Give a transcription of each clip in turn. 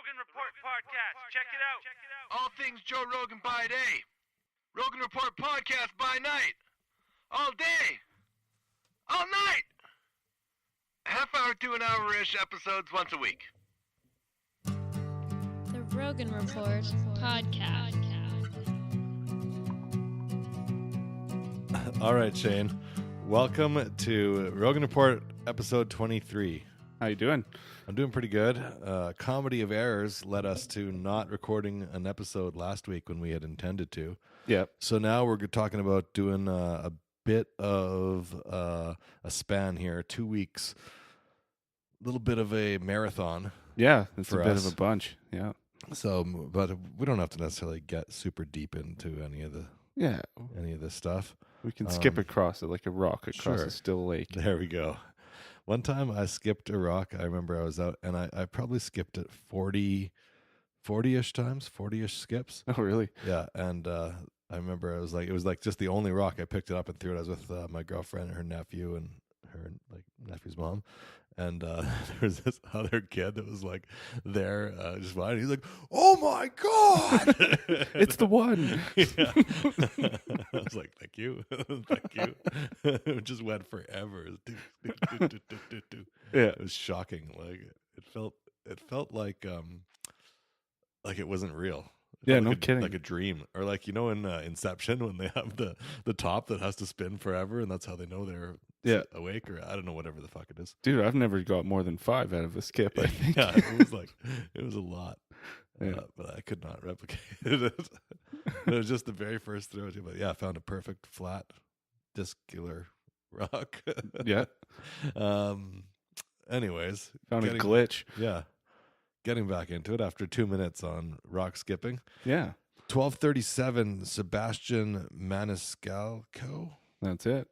Rogan Report podcast. Check it out. All things Joe Rogan by day. Rogan Report podcast by night. All day. All night. Half hour to an hour-ish episodes once a week. The Rogan Report podcast. All right, Shane. Welcome to Rogan Report episode 23. How you doing? I'm doing pretty good. Comedy of errors led us to not recording an episode last week when we had intended to. Yep. So now we're talking about doing a bit of a span here, 2 weeks. A little bit of a marathon. Yeah, it's a for bit us. of a bunch. Yeah. So, but we don't have to necessarily get super deep into any of this stuff. We can skip across it like a rock across sure. a still lake. There we go. One time I skipped a rock. I remember I was out and I probably skipped it 40-ish times, 40-ish skips. Oh, really? Yeah. And I remember it was like just the only rock. I picked it up and threw it. I was with my girlfriend and her nephew and her nephew's mom. And there was this other kid that was like there just fine. He's like, "Oh my God, It's the one." Yeah. I was like, "Thank you, thank you." It just went forever. Yeah. It was shocking. Like it felt like it wasn't real. It Yeah, felt no like kidding. Like a dream, or like in Inception when they have the top that has to spin forever, and that's how they know they're awake, or I don't know, whatever the fuck it is. Dude, I've never got more than 5 out of a skip, I think. Yeah, it was a lot. Yeah. But I could not replicate it. It was just the very first throw. But yeah, I found a perfect flat discular rock. Yeah. Anyways, Found a glitch. Yeah. Getting back into it after 2 minutes on rock skipping. Yeah. 1237 Sebastian Maniscalco. That's it.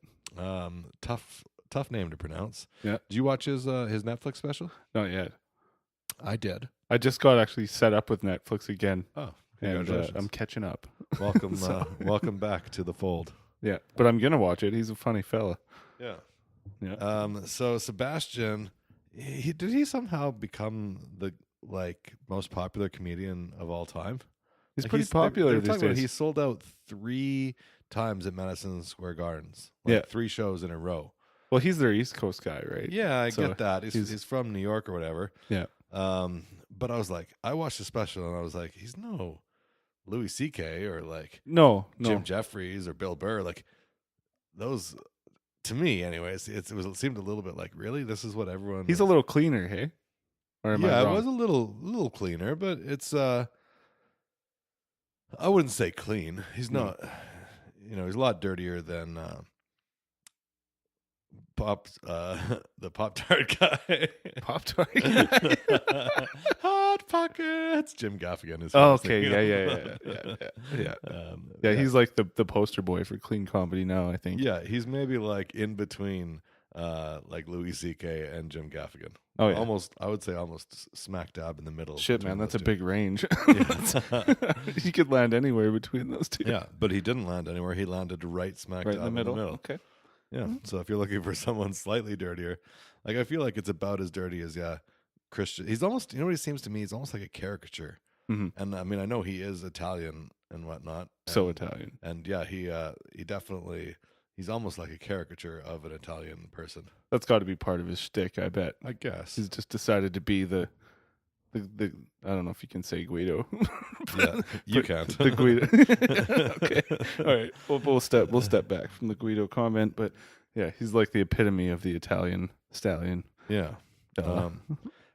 Tough name to pronounce. Yeah. Did you watch his Netflix special? Not yet. I did. I just got actually set up with Netflix again. Oh, And congratulations. I'm catching up. Welcome, So- welcome back to the fold. Yeah. But I'm going to watch it. He's a funny fella. Yeah. Yeah. So Sebastian, did he somehow become the most popular comedian of all time? He's Like, pretty popular they're these talking about days. he sold out 3 times at Madison Square Gardens. Yeah. 3 shows in a row. Well, he's their East Coast guy, right? Yeah, I So get that. He's from New York or whatever. Yeah. But I was like, I watched the special and I was like, he's no Louis C.K. or like No. Jim Jeffries or Bill Burr. Like those, to me, anyways, it seemed a little bit like, really, this is what everyone. He's a little cleaner, hey? Or am I Yeah, it wrong? was a little cleaner, but it's I wouldn't say clean. He's not. He's a lot dirtier than the Pop-Tart guy. Pop-Tart. Hot Pockets. Jim Gaffigan is. Oh, okay. Yeah. Yeah, he's like the poster boy for clean comedy now, I think. Yeah, he's maybe like in between like Louis C.K. and Jim Gaffigan. Oh, yeah. I would say almost smack dab in the middle. Shit, between man, that's a those two. big range. Yeah. He could land anywhere between those two. Yeah, but he didn't land anywhere. He landed right smack Right dab in the middle. Okay. Okay. Yeah. So if you're looking for someone slightly dirtier, like I feel like it's about as dirty as Christian. He's almost, what he seems to me, he's almost like a caricature. Mhm. And I mean, I know he is Italian and whatnot. So and, Italian. And yeah, he definitely, he's almost like a caricature of an Italian person. That's got to be part of his shtick, I bet. I guess. He's just decided to be the I don't know if you can say Guido. Yeah, you But can't. The Guido. Okay. All right. We'll step back from the Guido comment, but yeah, he's like the epitome of the Italian stallion. Yeah. Duh.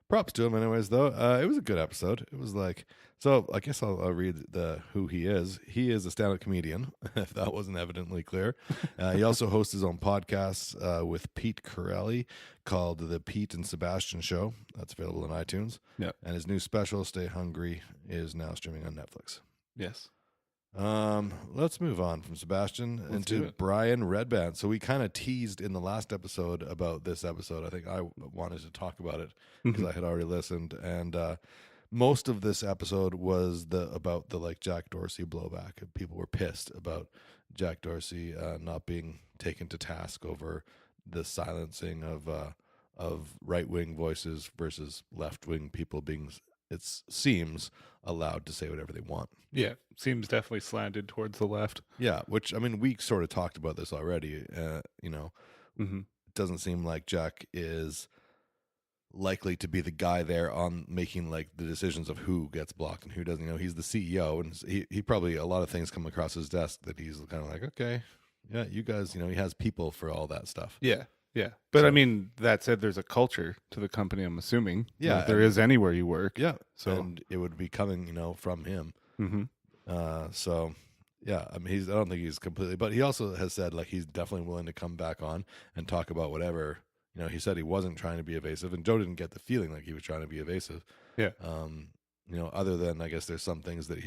Props to him anyways, though. It was a good episode. It was like, so I guess I'll read who he is. He is a stand-up comedian, if that wasn't evidently clear. He also hosts his own podcast with Pete Corelli called The Pete and Sebastian Show. That's available on iTunes. Yeah. And his new special, Stay Hungry, is now streaming on Netflix. Yes. Let's move on from Sebastian Let's do into it. Brian Redband. So we kind of teased in the last episode about this episode. I think I wanted to talk about it because I had already listened, and most of this episode was about the like Jack Dorsey blowback. People were pissed about Jack Dorsey not being taken to task over the silencing of right-wing voices versus left-wing people being seems allowed to say whatever they want. Yeah, seems definitely slanted towards the left. Yeah, which I mean, we sort of talked about this already. You know, Mm-hmm. it doesn't seem like Jack is likely to be the guy there on making like the decisions of who gets blocked and who doesn't. You know, he's the CEO, and he probably a lot of things come across his desk that he's kind of like, okay, yeah, you guys, you know, he has people for all that stuff. Yeah. Yeah. But So- I mean, that said, there's a culture to the company, I'm assuming. Yeah, Like there and- is anywhere you work. Yeah, So, and it would be coming, you know, from him. mm-hmm. So yeah, I mean, I don't think he's completely, but he also has said like he's definitely willing to come back on and talk about whatever. You know, he said he wasn't trying to be evasive, and Joe didn't get the feeling like he was trying to be evasive. Yeah. You know, other than I guess there's some things that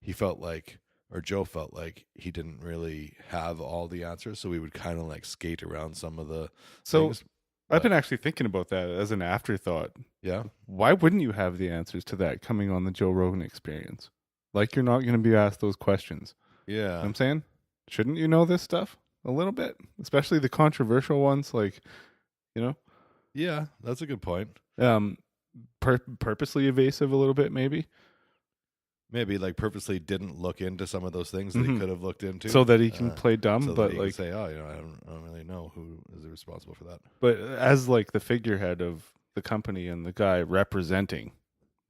he felt like, or Joe felt like he didn't really have all the answers, so we would kind of like skate around some of the things. I've been actually thinking about that as an afterthought. Yeah. Why wouldn't you have the answers to that coming on the Joe Rogan Experience? Like you're not going to be asked those questions. Yeah. You know what I'm saying? Shouldn't you know this stuff a little bit? Especially the controversial ones, like, you know? Yeah, that's a good point. Purposely evasive a little bit, maybe? Maybe like purposely didn't look into some of those things that he Mhm. could have looked into, So that he can play dumb, so that but he could like, say, oh, you know, I don't really know who is responsible for that. but as like the figurehead of the company and the guy representing,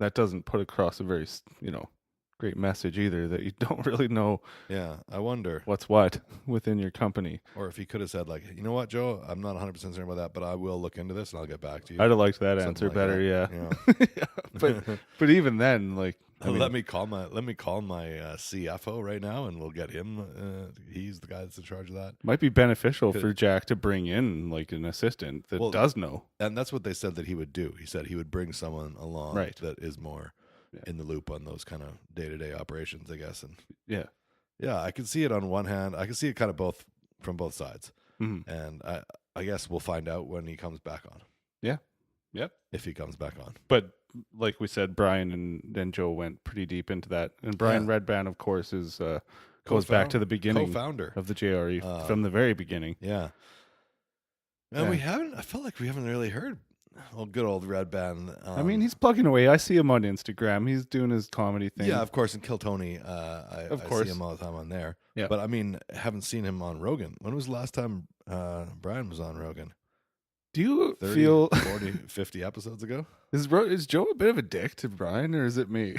that doesn't put across a very, you know, great message either, that you don't really know Yeah, I wonder, what's what within your company. or if he could have said like, you know what, Joe, I'm not 100% certain about that, but I will look into this and I'll get back to you. I'd have liked that Something answer like better, that, yeah. Yeah, but even then, like, I mean, let me call my CFO right now, and we'll get him. He's the guy that's in charge of that. might be beneficial Could- for Jack to bring in like an assistant that Well, does know. And that's what they said that he would do. He said he would bring someone along Right. that is more Yeah. in the loop on those kind of day-to-day operations, I guess. And Yeah. yeah, I can see it on one hand. I can see it kind of both from both sides. Mhm. And I guess we'll find out when he comes back on. Yeah. Yep. If he comes back on. But like we said, Brian and Joe went pretty deep into that. And Brian Redband, of course, is goes back to the beginning Co-founder. of the JRE from the very beginning. Yeah. And Yeah. we haven't, I felt like we haven't really heard good old Red Band. I mean, he's plugging away. I see him on Instagram. He's doing his comedy thing. yeah, of course, in Kill Tony, I course. see him all the time on there. Yeah. But I mean, haven't seen him on Rogan. When was the last time Brian was on Rogan? Do you 30, feel 40, 50 episodes ago? is Joe a bit of a dick to Brian, or is it me?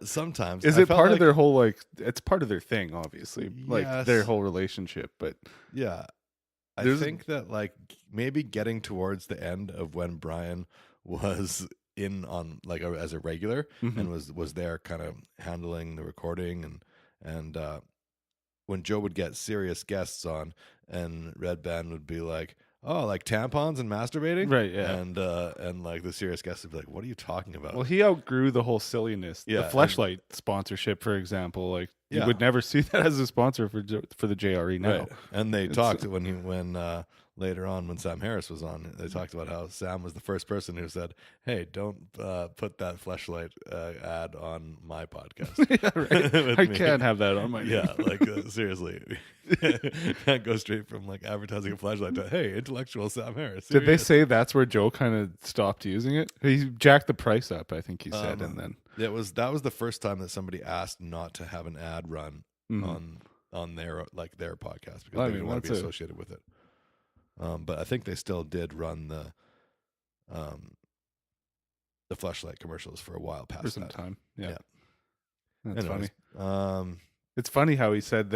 Sometimes. Is I it felt part of like- their whole like? It's part of their thing, obviously, like Yes. their whole relationship. But Yeah. I There's- think that like maybe getting towards the end of when Brian was in on like as a regular Mhm. and was there kind of handling the recording and when Joe would get serious guests on and Red Band would be like, oh, like tampons and masturbating, Right, yeah. and like the serious guests would be like, what are you talking about? well, he outgrew the whole silliness. Yeah, The and- Fleshlight sponsorship, for example, like you Yeah. would never see that as a sponsor for the JRE now. Right. And they It's- talked when later on when Sam Harris was on, they talked about how Sam was the first person who said, "Hey, don't put that Fleshlight ad on my podcast." Yeah, right. With I me. can't have that on my Yeah, like seriously, can't go straight from like advertising a flashlight to hey, intellectual Sam Harris. Did Here they he is. say that's where Joe kind of stopped using it? He jacked the price up, I think he said, and then that was the first time that somebody asked not to have an ad run Mhm. on their their podcast because Well, I they mean, didn't want to be that's associated with it. But I think they still did run the Fleshlight commercials for a while past for some that. time. Yeah, Yeah. that's Anyways, funny. It's funny how he said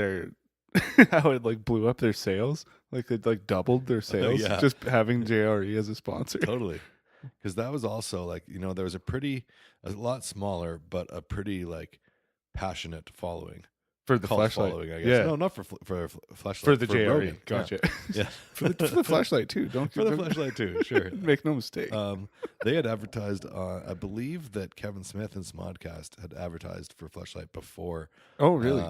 how it like blew up their sales, like it like doubled their sales yeah. just having JRE as a sponsor. Totally, because that was also like there was a lot smaller but a pretty like passionate following. For the Cult flashlight, following, I guess. yeah, No, not for Fleshlight. for the JRE. Rogan. Gotcha. Yeah, for the flashlight too. Don't for the don't- Fleshlight too. Sure. Make no mistake. They had advertised. I believe that Kevin Smith and Smodcast had advertised for Fleshlight before. Oh, really?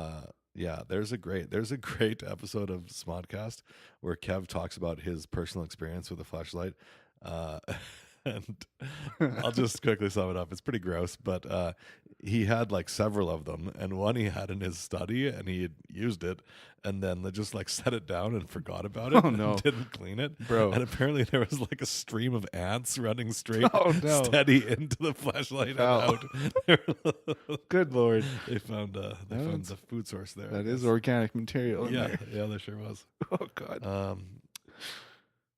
Yeah, there's a great episode of Smodcast where Kev talks about his personal experience with a flashlight. And I'll just quickly sum it up. It's pretty gross, but he had like several of them, and one he had in his study, and he had used it, and then they just like set it down and forgot about it. Oh, no. And didn't clean it, Bro. And apparently there was like a stream of ants running straight, Oh, no. steady into the flashlight Ow. and out. Good Lord. They found the food source there. That is organic material in yeah, there. yeah, there sure was. Oh, God.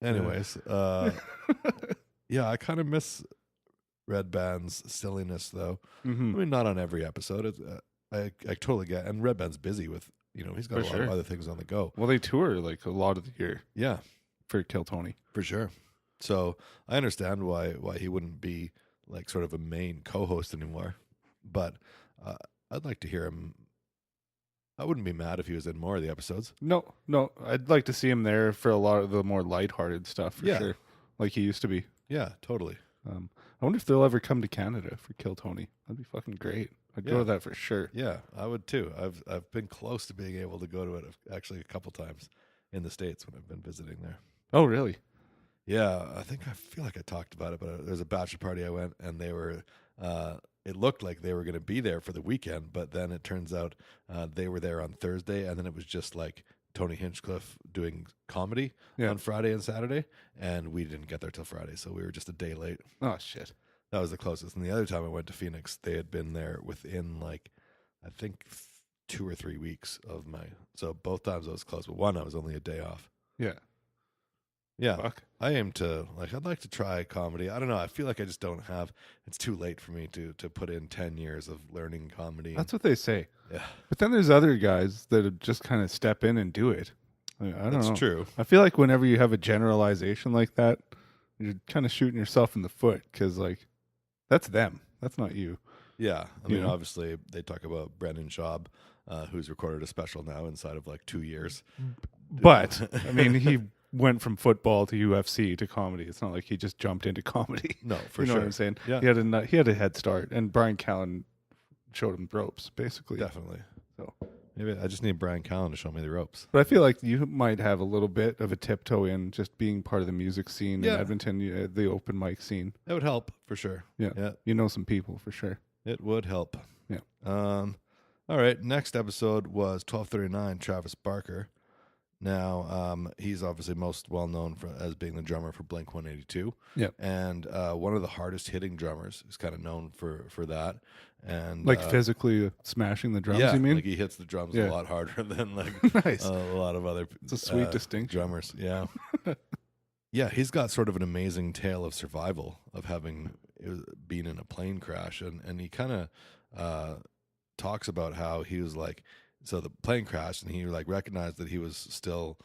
Anyways, yeah, I kind of miss Red Band's silliness, though. Mm-hmm. I mean, not on every episode. It's, I totally get, and Red Band's busy with, he's got For a lot sure. of other things on the go. Well, they tour like a lot of the year Yeah, for Kill Tony. for sure. So I understand why he wouldn't be like sort of a main co-host anymore, but I'd like to hear him. I wouldn't be mad if he was in more of the episodes. No, I'd like to see him there for a lot of the more lighthearted stuff for Yeah. sure, like he used to be. Yeah, totally. I wonder if they'll ever come to Canada for Kill Tony. That'd be fucking great. I'd go Yeah. to that for sure. Yeah, I would too. I've been close to being able to go to it actually a couple times in the States when I've been visiting there. Oh, really? Yeah, I feel like I talked about it, but there's a bachelor party I went, and they were. It looked like they were going to be there for the weekend, but then it turns out they were there on Thursday, and then it was just like Tony Hinchcliffe doing comedy on Friday and Saturday, and we didn't get there till Friday, so we were just a day late. Oh, shit. That was the closest. And the other time I went to Phoenix, they had been there within like, I think 2 or 3 weeks of so both times I was close, but one I was only a day off. Yeah. Yeah. Fuck. I aim to, I'd like to try comedy. I don't know. I feel like I just don't have, it's too late for me to put in 10 years of learning comedy. That's what they say. Yeah. But then there's other guys that just kind of step in and do it. I don't know. That's true. I feel like whenever you have a generalization like that, you're kind of shooting yourself in the foot because, like, that's them. That's not you. Yeah. I You mean, know? obviously, they talk about Brendan Schaub, who's recorded a special now inside of like 2 years. But, I mean, he went from football to UFC to comedy. It's not like he just jumped into comedy. No, for you know sure. what I'm saying? Yeah. He had a head start, and Brian Callen showed him the ropes, basically. Definitely. So, Maybe I just need Brian Callen to show me the ropes. but I feel like you might have a little bit of a tiptoe in just being part of the music scene Yeah. in Edmonton, the open mic scene. That would help for sure. Yeah. Yeah. You know some people for sure. It would help. Yeah. All right. Next episode was 1239, Travis Barker. Now, he's obviously most well known as being the drummer for Blink 182. Yeah. And one of the hardest hitting drummers. He's kind of known for that. And Like physically smashing the drums, yeah, you mean? like he hits the drums Yeah. a lot harder than like Nice. a lot of other It's a sweet distinction. drummers. Yeah. Yeah, he's got sort of an amazing tale of survival of having been in a plane crash, and he kind of talks about how he was like, so the plane crashed, and he like recognized that he was still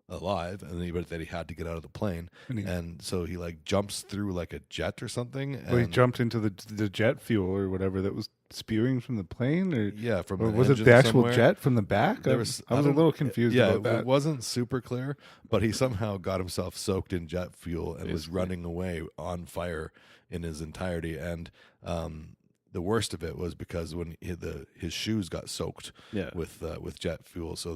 alive, and but that he had to get out of the plane, and so he like jumps through like a jet or something. And Well, he jumped into the jet fuel or whatever that was spewing from the plane, or yeah, from or an was it engine the actual somewhere. jet from the back? I was a little confused about that. It wasn't super clear, but he somehow got himself soaked in jet fuel and was Basically. running away on fire in his entirety. And the worst of it was because when his shoes got soaked with jet fuel, so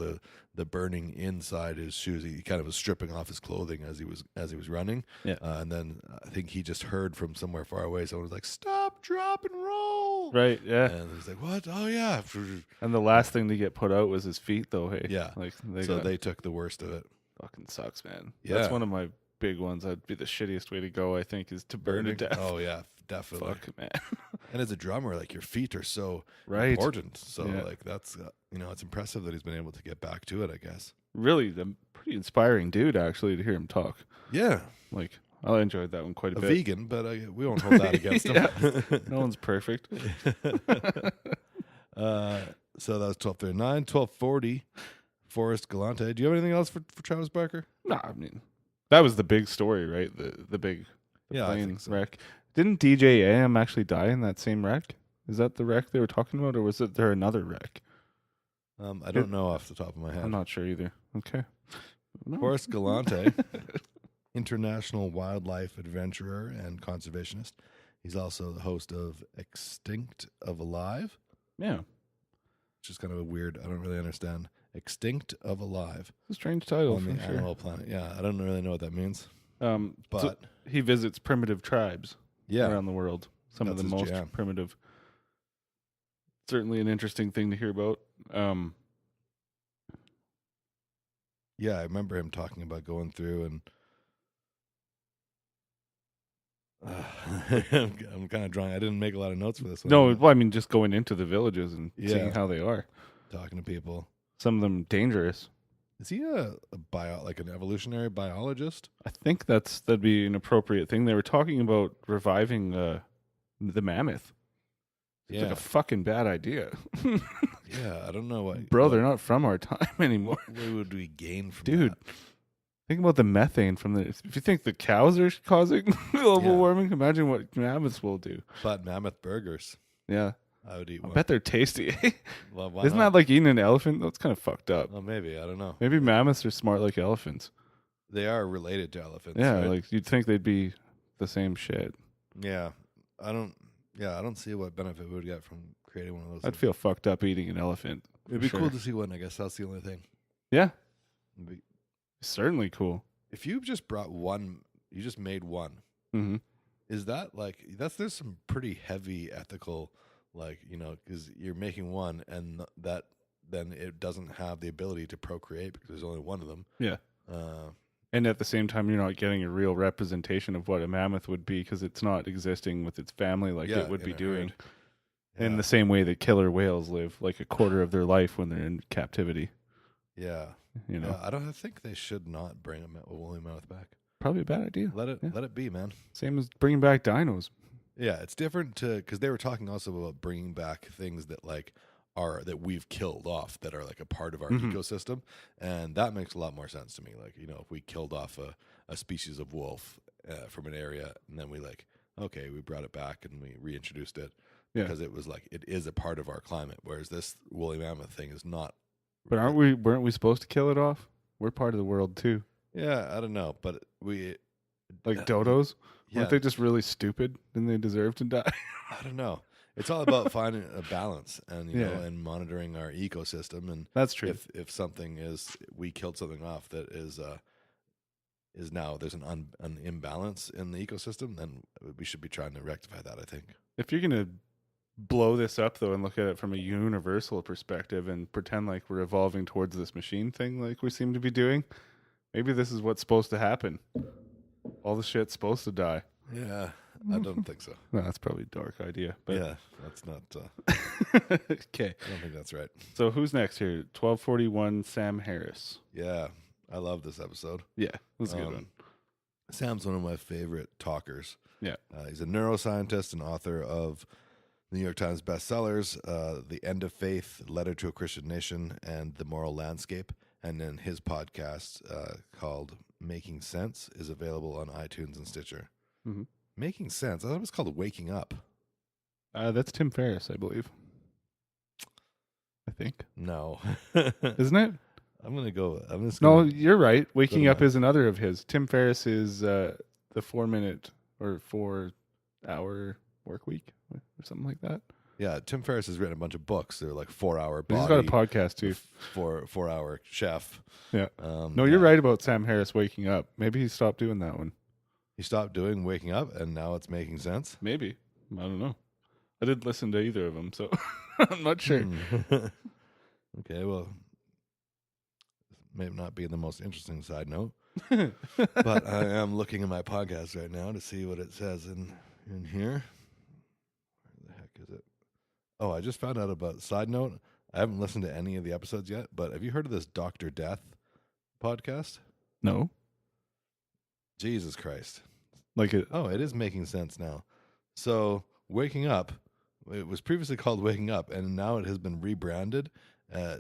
the burning inside his shoes, he kind of was stripping off his clothing as he was running. Yeah. And then I think he just heard from somewhere far away, someone was like, "Stop, drop, and roll." Right, yeah. And he's like, "What? Oh yeah." And the last thing to get put out was his feet, though. Hey, Yeah. like They took the worst of it. fucking sucks, man. Yeah. That's one of my big ones. That'd be the shittiest way to go. I think is to burn to death. Oh yeah, definitely. Fuck, man. And as a drummer, like your feet are so Right. important. So Yeah. like that's it's impressive that he's been able to get back to it, I guess. Really, a pretty inspiring dude actually to hear him talk. Yeah, Like I enjoyed that one quite a a bit. vegan, but we won't hold that against him. No one's perfect. So that was 1239, 1240. Forrest Galante. Do you have anything else for Travis Barker? No, I mean that was the big story, right? The big Yeah, I plane think so. wreck. Didn't DJ AM actually die in that same wreck? Is that the wreck they were talking about, or was it there another wreck? I don't know off the top of my head. I'm not sure either. Okay. No. Forrest Galante, international wildlife adventurer and conservationist. He's also the host of Extinct of Alive, Yeah. which is kind of a weird, I don't really understand. Extinct of Alive It's a strange title on for the sure. Animal Planet. Yeah, I don't really know what that means. But so he visits primitive tribes yeah, around the world. Some of That's the his most jam. primitive. Certainly an interesting thing to hear about. yeah, I remember him talking about going through and. I'm kind of drawing. I didn't make a lot of notes for this one. No, but well, I mean, just going into the villages and seeing Yeah. how they are. talking to people. Some of them dangerous. Is he like an evolutionary biologist? I think that'd be an appropriate thing. They were talking about reviving the mammoth. It's like a fucking bad idea. Yeah, I don't know what. Bro, they're not from our time anymore. What would we gain from Dude, that? think about the methane from the. If you think the cows are causing global Yeah. warming, imagine what mammoths will do. But mammoth burgers, Yeah, I would eat I one. bet they're tasty. Well, why Isn't not? that like eating an elephant? That's kind of fucked up. Well, maybe I don't know. Maybe mammoths are smart like elephants. They are related to elephants. Yeah, right? like you'd think they'd be the same shit. Yeah, I don't. Yeah, I don't see what benefit we would get from creating one of those. I'd feel fucked up eating an elephant. It'd be for cool sure. to see one. I guess that's the only thing. Yeah, It'd be- certainly cool. If you just brought one, you just made one. Mm-hmm. Is that like there's some pretty heavy ethical, like because you're making one and that then it doesn't have the ability to procreate because there's only one of them. Yeah. Uh, And at the same time, you're not getting a real representation of what a mammoth would be because it's not existing with its family like Yeah, it would in be a doing. herd. In Yeah. the same way that killer whales live like a quarter of their life when they're in captivity. Yeah. You know, I don't think they should not bring a woolly mammoth back. probably a bad idea. Let Yeah. it be, man. Same as bringing back dinos. Yeah, it's different because they were talking also about bringing back things that that we've killed off that are like a part of our Mhm. ecosystem, and that makes a lot more sense to me. Like if we killed off a species of wolf from an area, and then we we brought it back and we reintroduced it Yeah. because it was it is a part of our climate, whereas this woolly mammoth thing is not. But weren't we supposed to kill it off? We're part of the world too. Yeah, I don't know, but we Like dodos? Yeah, Weren't they just really stupid and they deserve to die? I don't know. It's all about finding a balance and Yeah. and monitoring our ecosystem. And That's true. if something we killed something off that is now there's an imbalance in the ecosystem, then we should be trying to rectify that. I think. If you're gonna blow this up though and look at it from a universal perspective and pretend like we're evolving towards this machine thing like we seem to be doing, maybe this is what's supposed to happen. All the shit's supposed to die. Yeah, I don't think so. No, that's probably a dark idea. But Yeah, that's not. okay. I don't think that's right. So who's next here? 1241 Sam Harris. Yeah, I love this episode. Yeah, that's a good one. Sam's one of my favorite talkers. Yeah. He's a neuroscientist and author of New York Times bestsellers, The End of Faith, Letter to a Christian Nation, and The Moral Landscape. And then his podcast called Making Sense is available on iTunes and Stitcher. Mm-hmm. Making Sense? I thought it was called Waking Up. That's Tim Ferriss, I believe. I think. No. Isn't it? I'm just No, gonna, you're right. Waking to Up my- is another of his. Tim Ferriss is the 4-minute or 4-hour work week or something like that. Yeah, Tim Ferriss has written a bunch of books. They're like 4-hour But body. he's got a podcast too. 4-hour chef. Yeah. No, No, you're right about Sam Harris waking up. Maybe he stopped doing that one. He stopped doing Waking Up, and now it's Making Sense. Maybe. I don't know. I didn't listen to either of them, so I'm not sure. Okay, well, may not be the most interesting side note, but I am looking at my podcast right now to see what it says in here. Where the heck is it? Oh, I just found out about side note. I haven't listened to any of the episodes yet, but have you heard of this Dr. Death podcast? No. Jesus Christ. Like it. Oh, it is Making Sense now. So, Waking Up, it was previously called Waking Up, and now it has been rebranded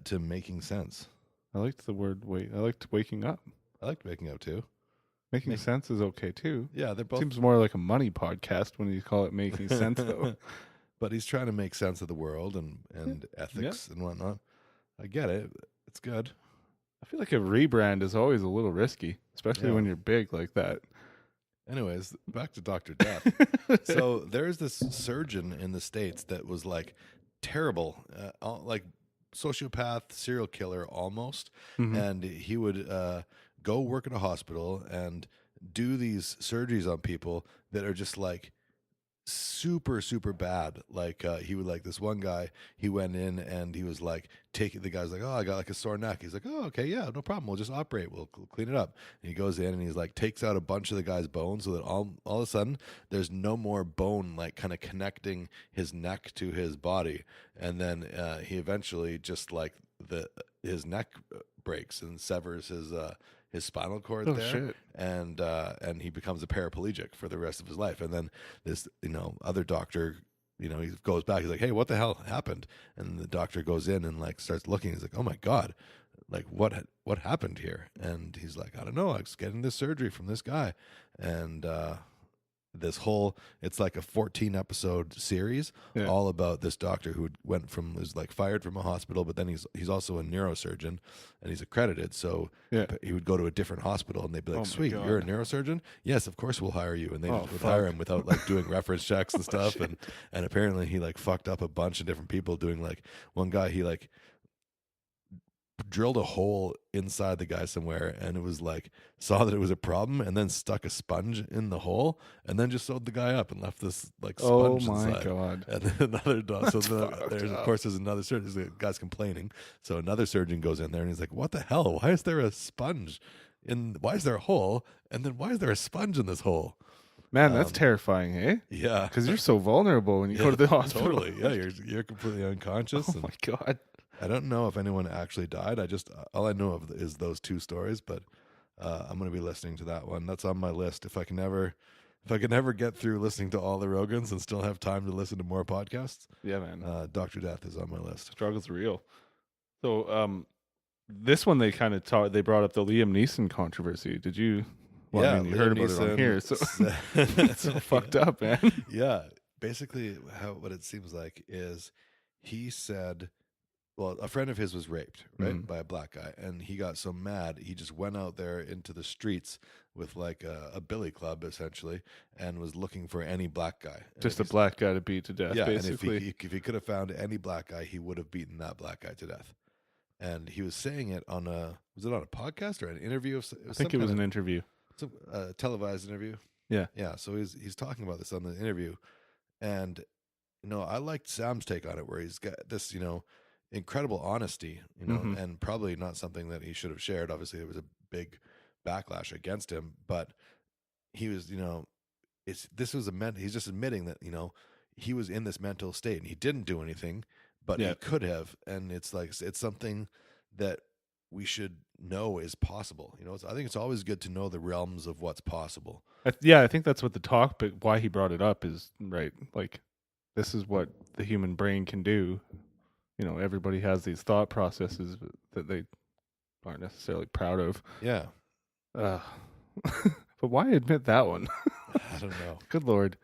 to Making Sense. I liked the word wait. I liked waking up. I liked Waking Up too. Making sense is okay too. Yeah, they're both. Seems more like a money podcast when you call it making sense though. But he's trying to make sense of the world and ethics and whatnot. I get it. It's good. I feel like a rebrand is always a little risky, especially Yeah. when you're big like that. Anyways, back to Dr. Death. So there's this surgeon in the States that was like terrible, like sociopath, serial killer almost. Mhm. And he would go work at a hospital and do these surgeries on people that are just like super super bad. Like he would, like, this one guy, he went in and he was like the guy's like, oh, I got like a sore neck. He's like, oh, okay, yeah, no problem, we'll just operate, we'll clean it up. And he goes in and he's like takes out a bunch of the guy's bones, so that all of a sudden there's no more bone like kind of connecting his neck to his body. And then he eventually just like his neck breaks and severs his spinal cord there. Shit. And he becomes a paraplegic for the rest of his life. And then this, other doctor, he goes back, he's like, hey, what the hell happened? And the doctor goes in and like starts looking. He's like, oh my God, like what happened here? And he's like, I don't know, I was getting this surgery from this guy. And it's like a 14 episode series, all about this doctor who was like fired from a hospital, but then he's also a neurosurgeon and he's accredited. So he would go to a different hospital and they'd be like, sweet, you're a neurosurgeon? Yes, of course we'll hire you. And they just would hire him without like doing reference checks and stuff. And apparently he like fucked up a bunch of different people doing, like, one guy, he like drilled a hole inside the guy somewhere, and it was like, saw that it was a problem, and then stuck a sponge in the hole, and then just sewed the guy up and left this like sponge inside. God. And then another there's another surgeon. The guy's complaining, so another surgeon goes in there and he's like, what the hell, why is there a sponge why is there a hole, and then why is there a sponge in this hole? Man, that's terrifying, eh? Yeah, because you're so vulnerable when you go to the hospital. Totally. Yeah, you're completely unconscious. Oh my God. I don't know if anyone actually died. All I know of is those two stories, but I'm going to be listening to that one. That's on my list. If I can ever get through listening to all the Rogans and still have time to listen to more podcasts, yeah, man, Dr. Death is on my list. Struggle's real. So, this one they kind of they brought up the Liam Neeson controversy. Did you? Well, I mean, you heard about it on here, so it's so fucked up, man. Yeah, basically, what it seems like is he said, well, a friend of his was raped, right, by a black guy, and he got so mad he just went out there into the streets with like a billy club essentially, and was looking for any black guy, just a black guy to beat to death. Yeah, basically. And if he could have found any black guy, he would have beaten that black guy to death. And he was saying it was it on a podcast or an interview? I think it was an interview, some televised interview. Yeah. So he's talking about this on the interview, and I liked Sam's take on it, where he's got this incredible honesty, and probably not something that he should have shared. Obviously, there was a big backlash against him, but he was, he's just admitting that, he was in this mental state and he didn't do anything, but he could have. And it's like, it's something that we should know is possible. I think it's always good to know the realms of what's possible. I think that's what the topic, why he brought it up, is right. Like, this is what the human brain can do. Everybody has these thought processes that they aren't necessarily proud of. Yeah. But why admit that one? I don't know. Good Lord.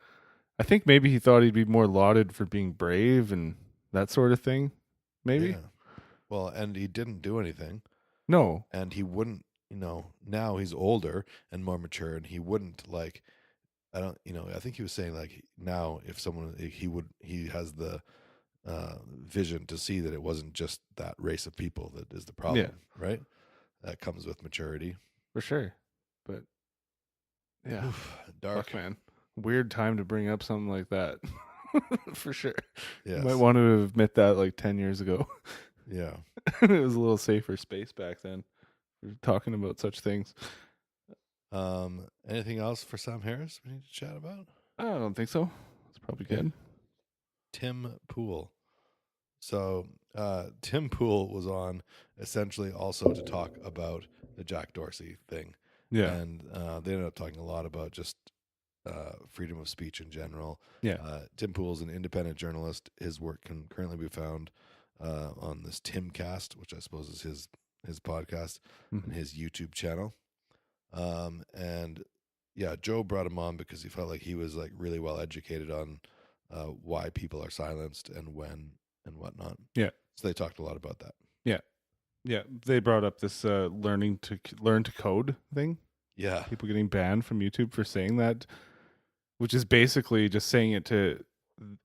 I think maybe he thought he'd be more lauded for being brave and that sort of thing. Maybe. Yeah. Well, and he didn't do anything. No. And he wouldn't, now he's older and more mature, and he wouldn't like, I think he was saying like, now if someone, he has the vision to see that it wasn't just that race of people that is the problem, right? That comes with maturity, for sure. But yeah, dark. Fuck, man, weird time to bring up something like that. For sure. Yeah, you might want to admit that like 10 years ago. Yeah. It was a little safer space back then. We were talking about such things. Anything else for Sam Harris we need to chat about? I don't think so. It's probably good. Tim Pool. So Tim Pool was on essentially also to talk about the Jack Dorsey thing. Yeah. And they ended up talking a lot about just freedom of speech in general. Yeah. Tim Pool is an independent journalist. His work can currently be found on this Timcast, which I suppose is his podcast and his YouTube channel. And yeah, Joe brought him on because he felt like he was like really well educated on why people are silenced and when and whatnot. Yeah. So they talked a lot about that. Yeah. Yeah. They brought up this learn to code thing. Yeah. People getting banned from YouTube for saying that, which is basically just saying it to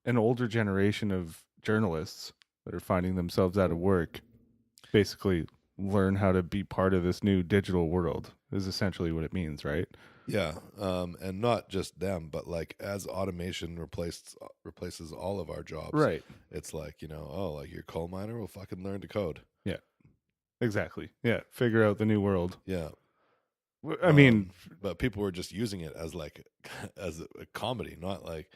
an older generation of journalists that are finding themselves out of work. Basically, learn how to be part of this new digital world is essentially what it means, right? Yeah, and not just them, but like as automation replaces all of our jobs, Right. it's like, oh, like your coal miner will fucking learn to code. Yeah. Exactly. Yeah. Figure out the new world. Yeah. I mean, but people were just using it as like as a comedy, not like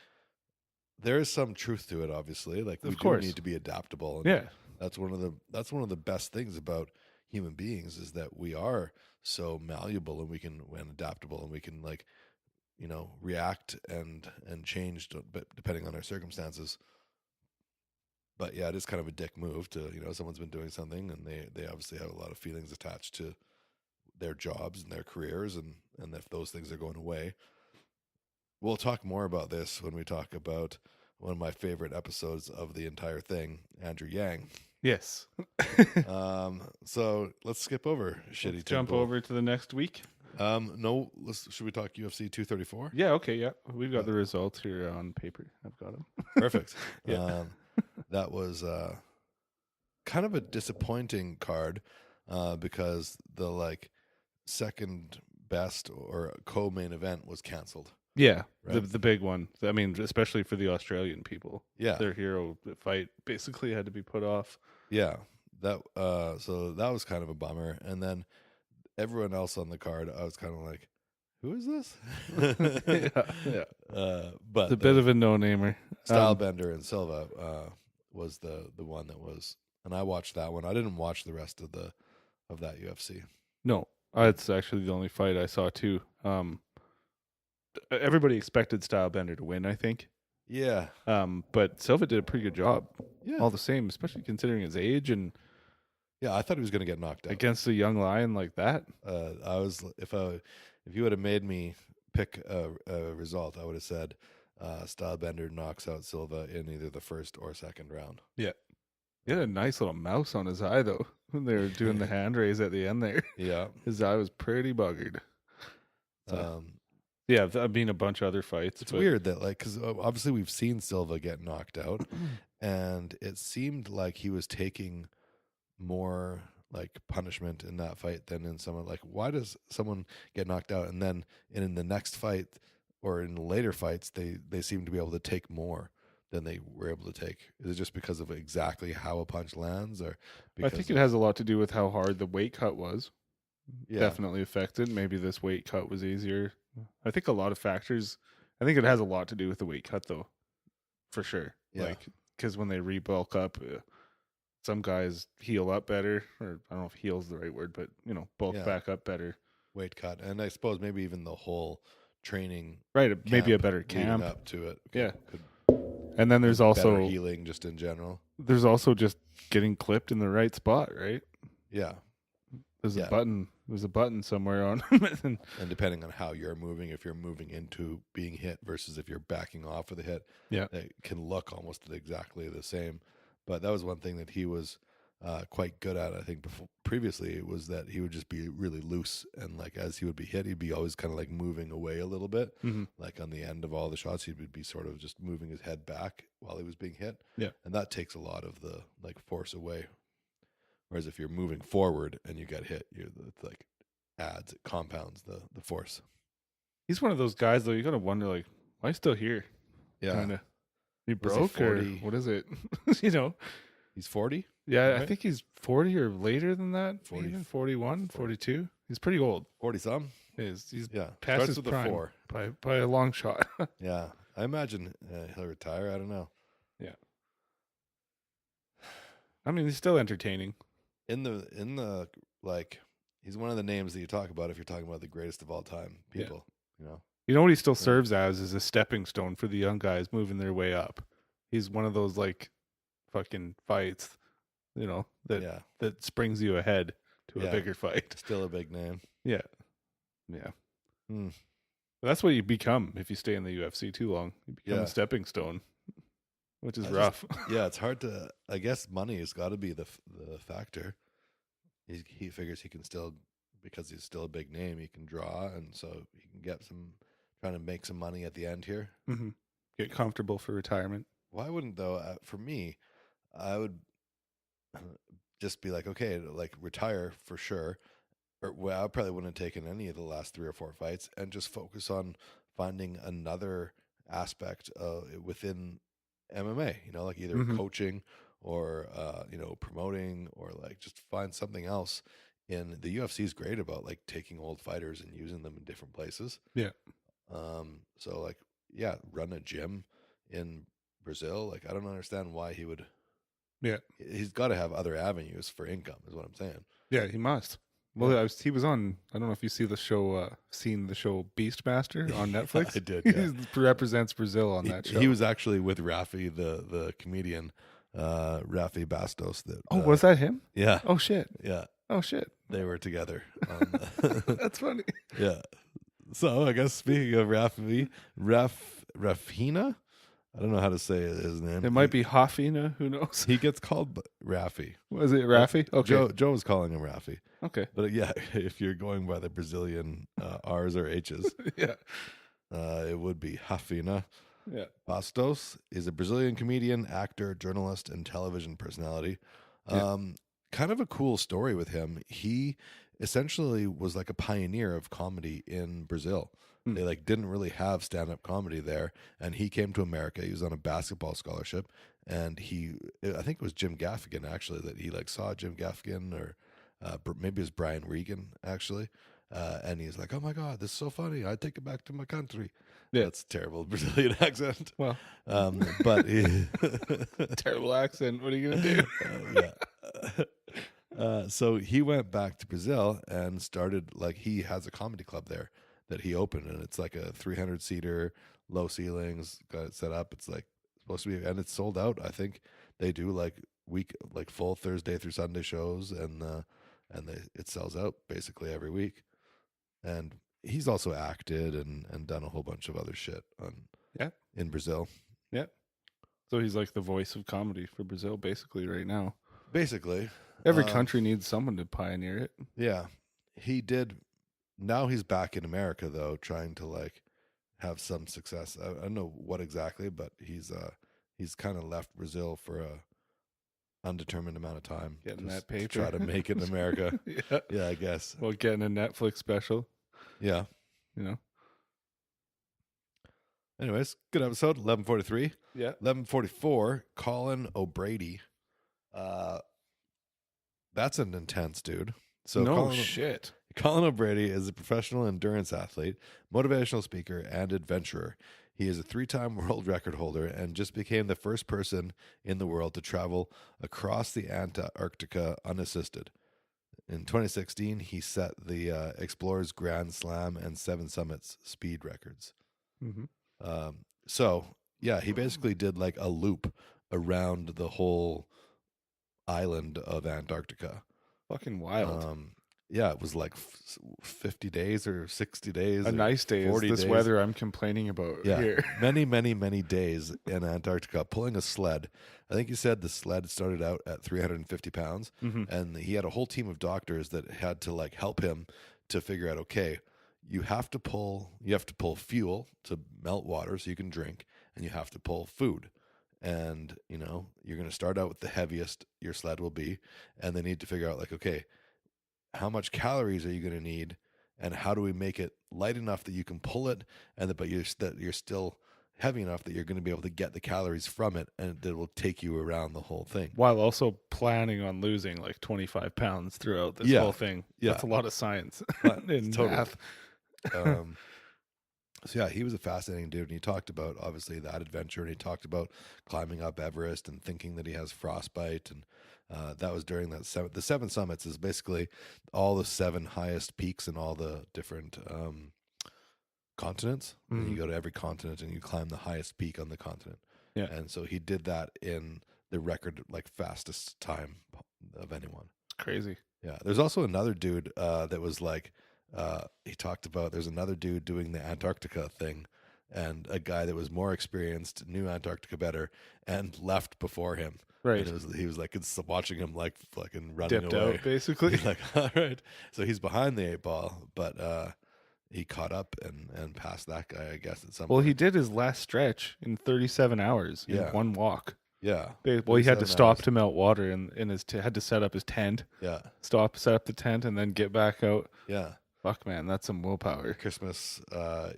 there is some truth to it. Obviously, like we Of do course. need to be adaptable. And yeah. that's one of the best things about human beings is that we are so malleable and and adaptable and we can like react and change but depending on our circumstances. But yeah, it is kind of a dick move to someone's been doing something and they obviously have a lot of feelings attached to their jobs and their careers, and if those things are going away. We'll talk more about this when we talk about one of my favorite episodes of the entire thing, Andrew Yang. Yes. So let's skip over shitty Let's jump tempo. over to the next week. No, should we talk UFC 234? Yeah. Okay. Yeah. We've got the results here on paper. I've got them. Perfect. Yeah. That was kind of a disappointing card because the like second best or co-main event was canceled. Yeah. Right. The big one. I mean, especially for the Australian people. Yeah. Their hero fight basically had to be put off. Yeah. That so that was kind of a bummer. And then everyone else on the card, I was kind of like, who is this? Yeah. But It's a bit of a no-namer. Stylebender and Silva was the one that was, and I watched that one. I didn't watch the rest of that UFC. No, it's actually the only fight I saw too. Everybody expected Stylebender to win, I think. Yeah. But Silva did a pretty good job. Yeah. All the same, especially considering his age and Yeah, I thought he was going to get knocked out against a young lion like that. I was if you would have made me pick a result, I would have said Stylebender knocks out Silva in either the first or second round. Yeah. He had a nice little mouse on his eye though when they were doing the hand raise at the end there. Yeah. His eye was pretty buggered. Yeah, I mean a bunch of other fights. It's weird that because obviously we've seen Silva get knocked out, and it seemed like he was taking more like punishment in that fight than in someone like why does someone get knocked out and then in the next fight or in later fights they seem to be able to take more than they were able to take? Is it just because of exactly how a punch lands, or because I think it has a lot to do with how hard the weight cut was. Yeah. Definitely affected. Maybe this weight cut was easier. I think a lot of factors. I think it has a lot to do with the weight cut, though, for sure. Yeah. Like because when they rebulk up, some guys heal up better, or I don't know if heal's the right word, but bulk back up better. weight cut, and I suppose maybe even the whole training, Right? Maybe a camp better leading camp. up to it. Yeah. could And then there's better also healing just in general. there's also just getting clipped in the right spot, right? Yeah. There's Yeah. a button. There's a button somewhere on. And depending on how you're moving, if you're moving into being hit versus if you're backing off of the hit, Yeah. it can look almost exactly the same. But that was one thing that he was quite good at. I think previously was that he would just be really loose, and like as he would be hit, he'd be always kind of like moving away a little bit. Mhm. Like on the end of all the shots, he would be sort of just moving his head back while he was being hit. Yeah. And that takes a lot of the like force away. Whereas if you're moving forward and you get hit, it's like it compounds the force. He's one of those guys though. You gotta wonder like, why is he still here? Yeah. Kinda. He Was he broke or 40? what is it? He's 40? Yeah, I Right? think he's 40 or later than that. 40, Even 41, 42. He's pretty old. 40 some? He's Yeah. past Starts his with a prime 4. by a long shot. Yeah. I imagine he'll retire. I don't know. I mean, he's still entertaining. In the like, he's one of the names that you talk about if you're talking about the greatest of all time people. You know what he still serves as is a stepping stone for the young guys moving their way up. He's one of those like fucking fights, that that springs you ahead to a Yeah. bigger fight. Still a big name. Yeah. Yeah. Hmm. That's what you become if you stay in the UFC too long. You become Yeah. a stepping stone, which is I rough. Yeah, it's hard to. I guess money has got to be the factor. He figures he can still, because he's still a big name, he can draw, and so he can get trying to make some money at the end here. Mm-hmm. Get comfortable for retirement. Why wouldn't though? For me, I would just be like, okay, like retire for sure. Or well, I probably wouldn't have taken any of the last 3 or 4 fights and just focus on finding another aspect within MMA, like either Mhm. coaching or, promoting, or like just find something else. And the UFC is great about like taking old fighters and using them in different places. Yeah. So like, yeah, run a gym in Brazil. Like, I don't understand why he would. Yeah. He's got to have other avenues for income, is what I'm saying. Yeah, he must. Well, he was on. I don't know if you seen the show Beastmaster on Netflix. I did. Yeah. He represents Brazil on that show. He was actually with Rafi, the comedian, Rafi Bastos. Was that him? Yeah. Oh shit. Yeah. Oh shit. They were together. That's funny. Yeah. So I guess speaking of Rafina, I don't know how to say his name. It might be Hafina. Who knows? He gets called Rafi. Was it Rafi? Okay. Joe was calling him Rafi. Okay. But yeah, if you're going by the Brazilian R's or H's, Yeah. it would be Hafina. Yeah. Bastos is a Brazilian comedian, actor, journalist, and television personality. Yeah. Kind of a cool story with him. He essentially was like a pioneer of comedy in Brazil. Hmm. They like didn't really have stand-up comedy there, and he came to America. He was on a basketball scholarship, and I think it was Jim Gaffigan actually that he like saw Jim Gaffigan, or maybe it was Brian Regan actually, and he's like, "Oh my God, this is so funny! I take it back to my country." Yeah. That's a terrible Brazilian accent. Well, But he, terrible accent. What are you gonna do? yeah. So he went back to Brazil and started, like, he has a comedy club there that he opened, and it's like a 300-seater, low ceilings, got it set up. It's like supposed to be, and it's sold out. I think they do like full Thursday through Sunday shows, and it sells out basically every week. And he's also acted and done a whole bunch of other shit in Brazil. Yeah. So he's like the voice of comedy for Brazil, basically, right now. Basically. Every country needs someone to pioneer it. Yeah. He did. Now he's back in America, though, trying to like have some success. I don't know what exactly, but he's kind of left Brazil for a undetermined amount of time. Getting just that paper. to try to make it in America. Yeah, I guess. Well, getting a Netflix special. Yeah. Anyways, good episode. 11:43. Yeah. 11:44. Colin O'Brady. That's an intense dude. So no shit. Colin O'Brady is a professional endurance athlete, motivational speaker, and adventurer. He is a 3-time world record holder and just became the first person in the world to travel across the Antarctica unassisted. In 2016, he set the Explorers Grand Slam and 7 Summits speed records. Mm-hmm. So, yeah, he basically did like a loop around the whole island of Antarctica. Fucking wild. Yeah, it was like 50 days or 60 days. A nice day is this days. weather I'm complaining about here. many, many, many days in Antarctica pulling a sled. I think he said the sled started out at 350 pounds, and he had a whole team of doctors that had to like help him to figure out, okay, you have to pull fuel to melt water so you can drink, and you have to pull food. And, you're going to start out with the heaviest your sled will be, and they need to figure out like, okay, how much calories are you going to need, and how do we make it light enough that you can pull it, but you're still heavy enough that you're going to be able to get the calories from it, and it will take you around the whole thing. While also planning on losing like 25 pounds throughout this whole thing. Yeah. That's a lot of science in Totally. math. So yeah, he was a fascinating dude, and he talked about obviously that adventure, and he talked about climbing up Everest and thinking that he has frostbite, and that was during the 7 Summits is basically all the 7 highest peaks in all the different continents. And you go to every continent and you climb the highest peak on the continent. Yeah. And so he did that in the record like fastest time of anyone. It's crazy. Yeah. There's also another dude that was like he talked about there's another dude doing the Antarctica thing, and a guy that was more experienced, knew Antarctica better, and left before him. Right. And he was like watching him like fucking running Dipped away. out, basically. He's like, all right. So he's behind the 8 ball, but he caught up and passed that guy, I guess, at some Well, point. he did his last stretch in 37 hours in Yeah. one walk. Yeah. He had to 37 stop hours. to melt water and had to set up his tent. Yeah. Set up the tent, and then get back out. Yeah. Fuck, man, that's some willpower. Christmas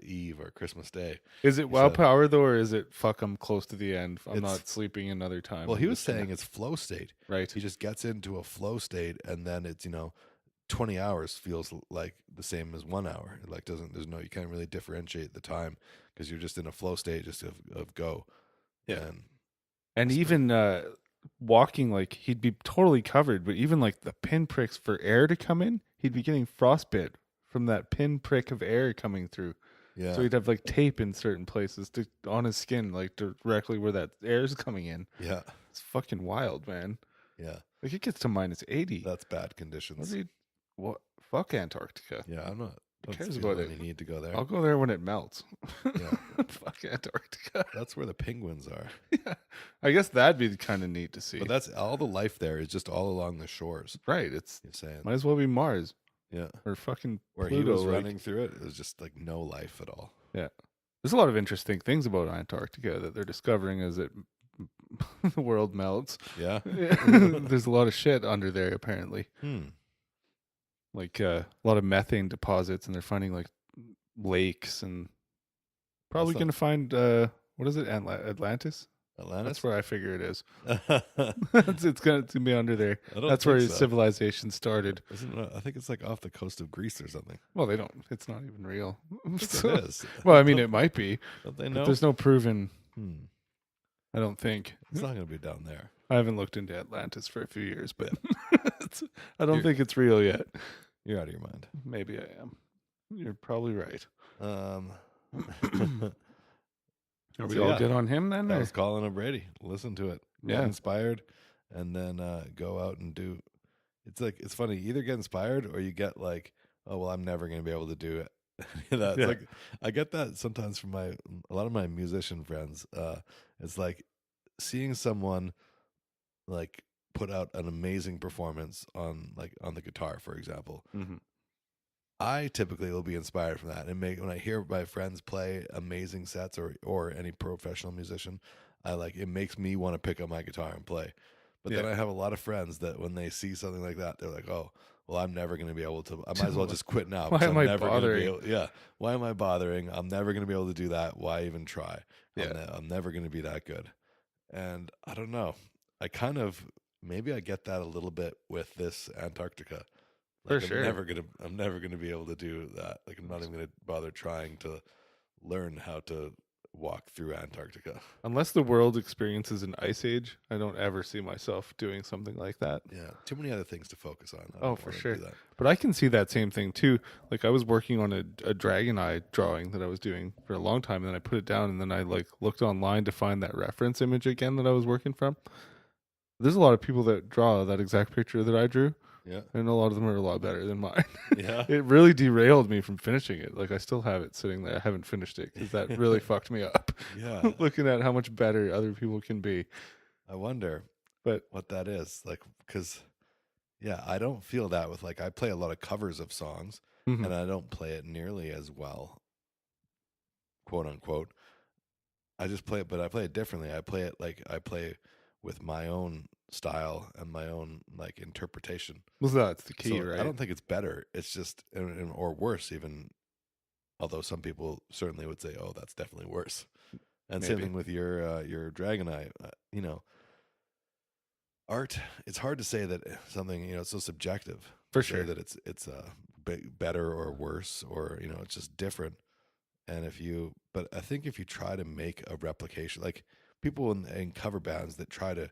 Eve or Christmas Day. Is it He willpower though, or is it fuck? I'm close to the end. I'm It's- not sleeping another time. Well, I'm he was just gonna- saying it's flow state. right. He just gets into a flow state, and then it's 20 hours feels like the same as 1 hour. Like you can't really differentiate the time because you're just in a flow state just of go. Yeah. And And even walking, like he'd be totally covered, but even like the pinpricks for air to come in, he'd be getting frostbite from that pinprick of air coming through. yeah. So he'd have like tape in certain places on his skin, like directly where that air is coming in. Yeah. It's fucking wild, man. Yeah. Like it gets to -80. That's bad What conditions. do you, what? Fuck Antarctica. Yeah, I'm not. Who Don't cares feel about any it? need to go there. I'll go there when it melts. Yeah. Fuck Antarctica. That's where the penguins are. Yeah. I guess that'd be kind of neat to see. But that's all the life there is just all along the shores. right. It's You're saying. might as well be Mars Yeah. or fucking Where Pluto. he was like- running through it was just like no life at all. There's a lot of interesting things about Antarctica that they're discovering as the world melts. Yeah. There's a lot of shit under there apparently. Like a lot of methane deposits, and they're finding like lakes and probably That's going to find what is it, Atlantis? Atlantis. That's where I figure it is. I it's gonna be under there. don't That's where think so. civilization started. Isn't it? I think it's like off the coast of Greece or something. Well, they don't. It's not even real. It is. Well, I mean, it might be. Don't they But know? there's no proven. Hmm. I don't think. It's not going to be down there. I haven't looked into Atlantis for a few years, but I don't think it's real yet. You're out of your mind. Maybe I am. You're probably right. Um, Are we So, all yeah. good on him then? that or- was Colin O'Brady. Listen to it. Get Yeah. inspired, and then go out and do. It's funny. You either get inspired or you get like, oh well, I'm never going to be able to do it. That's Yeah. like I get that sometimes from a lot of my musician friends. It's like seeing someone like put out an amazing performance on the guitar, for example. Mhm. I typically will be inspired from that, and when I hear my friends play amazing sets or any professional musician, it makes me want to pick up my guitar and play. But then Yeah. I have a lot of friends that when they see something like that, they're like, "Oh, well, I'm never going to be able to. I might as well just quit now. Why 'Cause am I'm I never gonna be bothering?" able- yeah, why am I bothering? I'm never going to be able to do that. Why even try? Yeah. I'm never going to be that good." And I don't know. I kind of maybe I get that a little bit with this Antarctica. For Like, sure. I'm never gonna be able to do that. Like I'm not even gonna bother trying to learn how to walk through Antarctica. Unless the world experiences an ice age, I don't ever see myself doing something like that. Yeah, too many other things to focus on. I Oh, don't for wanna sure. do that. But I can see that same thing too. Like I was working on a dragon eye drawing that I was doing for a long time, and then I put it down, and then I looked online to find that reference image again that I was working from. There's a lot of people that draw that exact picture that I drew, Yeah, and a lot of them are a lot better than mine. yeah, It really derailed me from finishing it. Like I still have it sitting there. I haven't finished it because that really fucked me up. yeah. Looking at how much better other people can be. I wonder, But- what that is like, because yeah, I don't feel that with I play a lot of covers of songs, Mhm. and I don't play it nearly as well, quote unquote. I just play it, but I play it differently. I play it I play with my own style and my own interpretation. Well, that's the key, So right? I don't think it's better. It's just or worse even. Although some people certainly would say, "Oh, that's definitely worse." And same Maybe. thing with your Dragon Eye. Art. It's hard to say that something it's so subjective. For to say sure. that it's better or worse or it's just different. And but I think if you try to make a replication, like people in cover bands that try to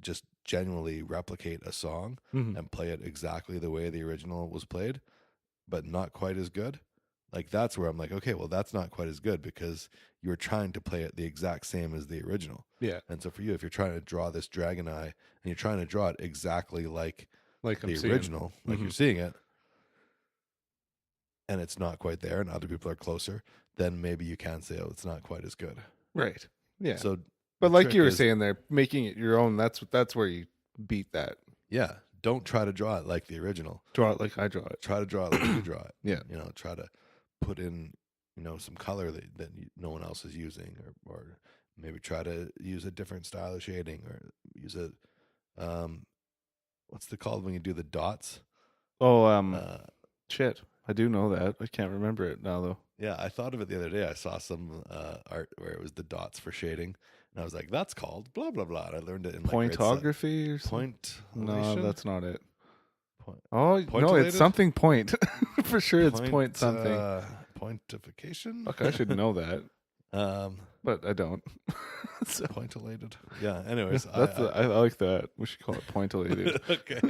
just genuinely replicate a song Mhm. and play it exactly the way the original was played, but not quite as good. Like that's where I'm like, okay, well that's not quite as good because you were trying to play it the exact same as the original. Yeah, And so for you, if you're trying to draw this Dragon Eye and you're trying to draw it exactly like like I'm the seeing. original, like you're Mhm. seeing it, and it's not quite there, and other people are closer, then maybe you can say, oh, it's not quite as good. Right. Yeah. So, But the like trick you were is- saying there, making it your own, that's where you beat that. yeah, don't try to draw it like the original. Draw it like I draw it. Try to draw it like you draw it. Yeah. Try to put in, some color that no one else is using, or maybe try to use a different style of shading or use a what's it called when you do the dots? Shit. I do know that. I can't remember it now though. Yeah, I thought of it the other day. I saw some art where it was the dots for shading, and I was like, "That's called blah blah blah." And I learned it in Pointography or something. No, that's not it. Point. Oh no, it's something point. For sure, it's point something. Pointification. Fuck, I should know that, but I don't. So, pointillated. Yeah. Anyways, I like that. We should call it pointillated. Okay.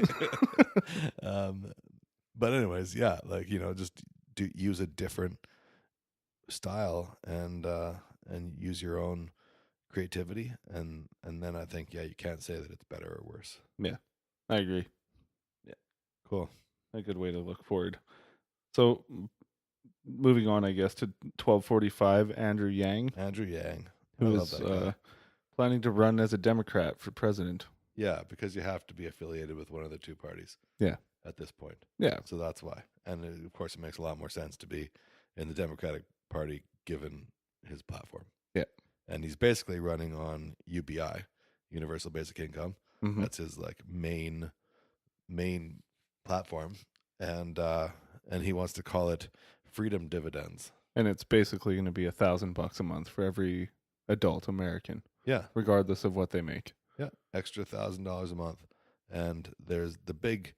But anyways, yeah, like just use a different style and use your own creativity, and then I think you can't say that it's better or worse. Yeah, I agree. Yeah, cool. A good way to look forward. So, moving on, I guess to 12:45. Andrew Yang, who is planning to run as a Democrat for president. Yeah, because you have to be affiliated with one of the two parties. Yeah. At this point. Yeah. So that's why. And of course, it makes a lot more sense to be in the Democratic Party given his platform. Yeah. And he's basically running on UBI, Universal Basic Income. Mm-hmm. That's his like main platform. And he wants to call it freedom dividends. And it's basically going to be $1,000 a month for every adult American. Yeah. Regardless of what they make. Yeah. Extra $1,000 a month. And there's the big.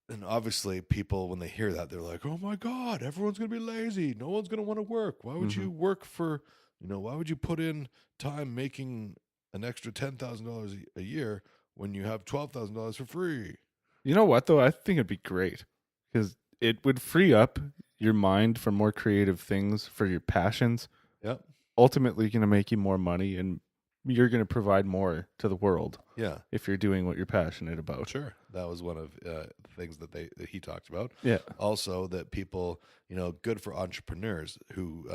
And obviously people, when they hear that, they're like, oh my God, everyone's going to be lazy. No one's going to want to work. Why would you work for, why would you put in time making an extra $10,000 a year when you have $12,000 for free? You know what, though? I think it'd be great because it would free up your mind for more creative things, for your passions. Yep. Ultimately going to make you more money, and you're going to provide more to the world. Yeah. If you're doing what you're passionate about. Sure. That was one of the things that he talked about. Yeah. Also that people, good for entrepreneurs who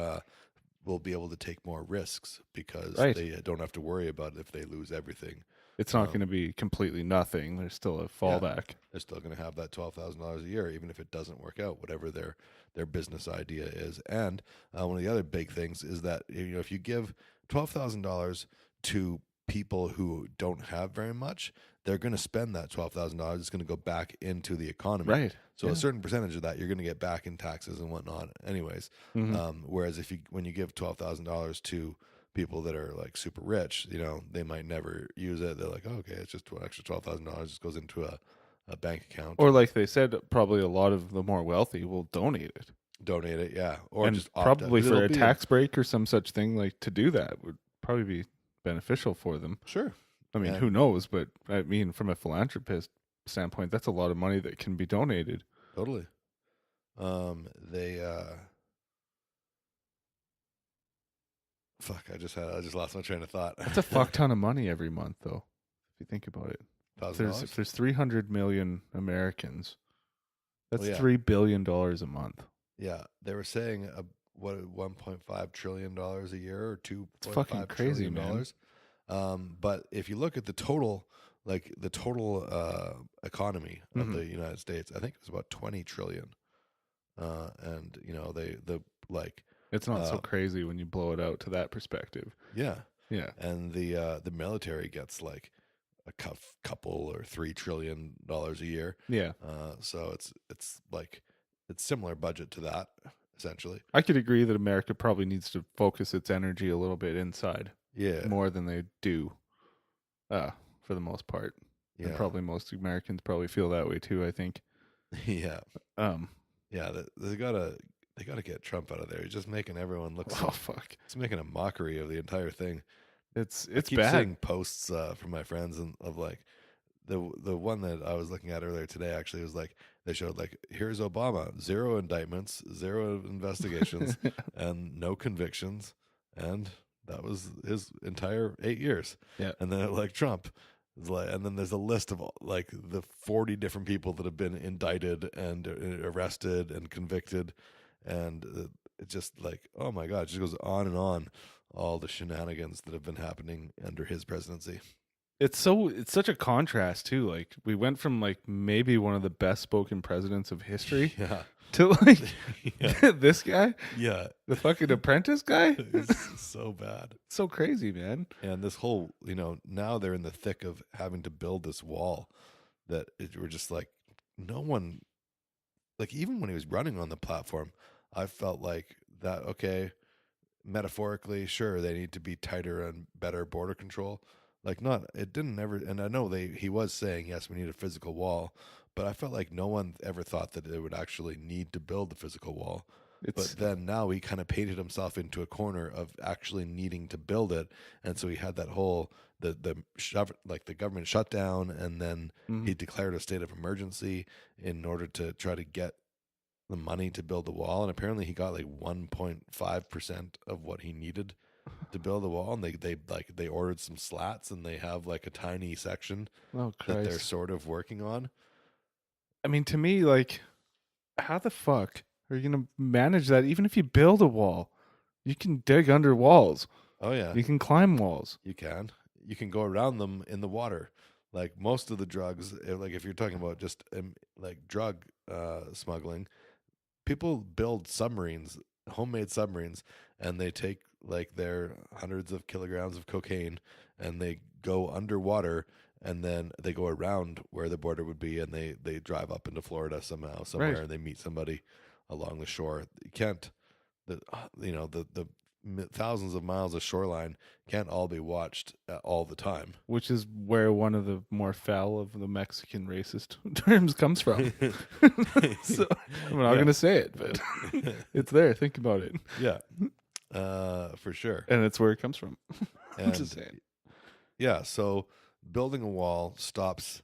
will be able to take more risks because they don't have to worry about if they lose everything. It's not going to be completely nothing. There's still a fallback. Yeah, they're still going to have that $12,000 a year, even if it doesn't work out, whatever their business idea is. And one of the other big things is that, if you give $12,000 to people who don't have very much, they're going to spend that $12,000. It's going to go back into the economy. Right. So a certain percentage of that you're going to get back in taxes and whatnot anyways. Whereas when you give $12,000 to people that are like super rich, they might never use it. They're like, oh, okay, it's just extra $12,000 just goes into a bank account. Or like they said, probably a lot of the more wealthy will donate it. Yeah. Or and just probably for a tax break or some such thing, like to do that would probably be beneficial for them. Sure. I mean, who knows? But I mean, from a philanthropist standpoint, that's a lot of money that can be donated. Totally. Fuck, I just lost my train of thought. That's a fuck ton of money every month, though, if you think about it. If there's 300 million Americans, that's $3 billion a month. Yeah, they were saying $1.5 trillion a year or $2.5 it's fucking crazy, man. But if you look at the total economy of the United States, I think it was about 20 trillion. And it's not so crazy when you blow it out to that perspective. Yeah. Yeah. And the military gets like a couple or $3 trillion a year. Yeah. So it's similar budget to that, essentially. I could agree that America probably needs to focus its energy a little bit inside. Yeah. More than they do, for the most part. Yeah. And probably most Americans probably feel that way too, I think. Yeah. Yeah, they gotta get Trump out of there. He's just making everyone look fuck. It's making a mockery of the entire thing. It's I keep bad. Seeing posts from my friends and of like the one that I was looking at earlier today actually was like they showed like here's Obama, 0 indictments, 0 investigations, and no convictions, and that was his entire 8 years. Yeah, and then like Trump. And then there's a list of like the 40 different people that have been indicted and arrested and convicted, and it's just like, oh my God, it just goes on and on, all the shenanigans that have been happening under his presidency. It's such a contrast too. Like we went from like maybe one of the best spoken presidents of history Yeah. to like Yeah. this guy, Yeah. the fucking apprentice guy. It's so bad. So crazy, man. And this whole, now they're in the thick of having to build this wall that we're just like, no one, like even when he was running on the platform, I felt like that, okay, metaphorically, sure, they need to be tighter and better border control. Like it didn't ever, and I know he was saying, yes, we need a physical wall, but I felt like no one ever thought that they would actually need to build the physical wall. But then now he kind of painted himself into a corner of actually needing to build it, and so he had that whole the government shutdown, and then he declared a state of emergency in order to try to get the money to build the wall, and apparently he got like 1.5% of what he needed to build the wall, and they ordered some slats, and they have like a tiny section Oh that they're Christ. sort of working on. I mean, to me, like, how the fuck are you gonna manage that? Even if you build a wall, you can dig under walls. Oh yeah, You can climb walls. you can go around them in the water. Like most of the drugs, like if you're talking about just like drug smuggling, people build submarines, homemade submarines, and they take like their hundreds of kilograms of cocaine, and they go underwater, and then they go around where the border would be, and they drive up into Florida somewhere, Right. and they meet somebody along the shore. You can't, the thousands of miles of shoreline can't all be watched all the time. Which is where one of the more foul of the Mexican racist terms comes from. So I'm not Yeah. gonna say it, but it's there. Think about it, Yeah, for sure. and it's where it comes from. I'm And just saying. yeah, so building a wall stops,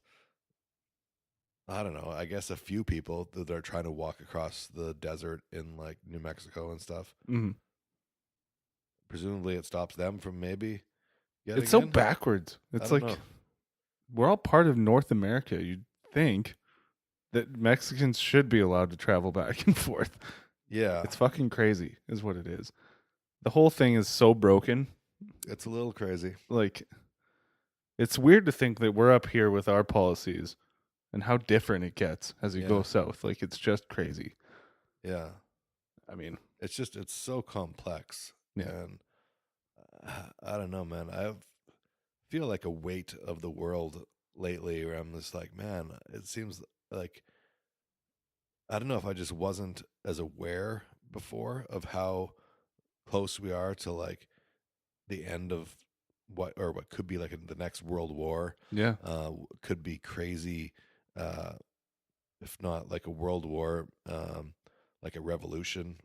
I don't know, I guess a few people that are trying to walk across the desert in like New Mexico and stuff. Mhm. Presumably it stops them from maybe getting It's so in. backwards. I It's don't like know. we're all part of North America. You'd think that Mexicans should be allowed to travel back and forth. Yeah, It's fucking crazy, is what it is. The whole thing is so broken. it's a little crazy. Like, it's weird to think that we're up here with our policies and how different it gets as you Yeah. go south. Like, it's just crazy. Yeah, I mean, it's so complex. Yeah. And I don't know, man. I feel like a weight of the world lately where I'm just like, man, it seems like, I don't know if I just wasn't as aware before of how close we are to like the end of what could be like the next world war. yeah. Could be crazy, if not like a world war, like a revolution,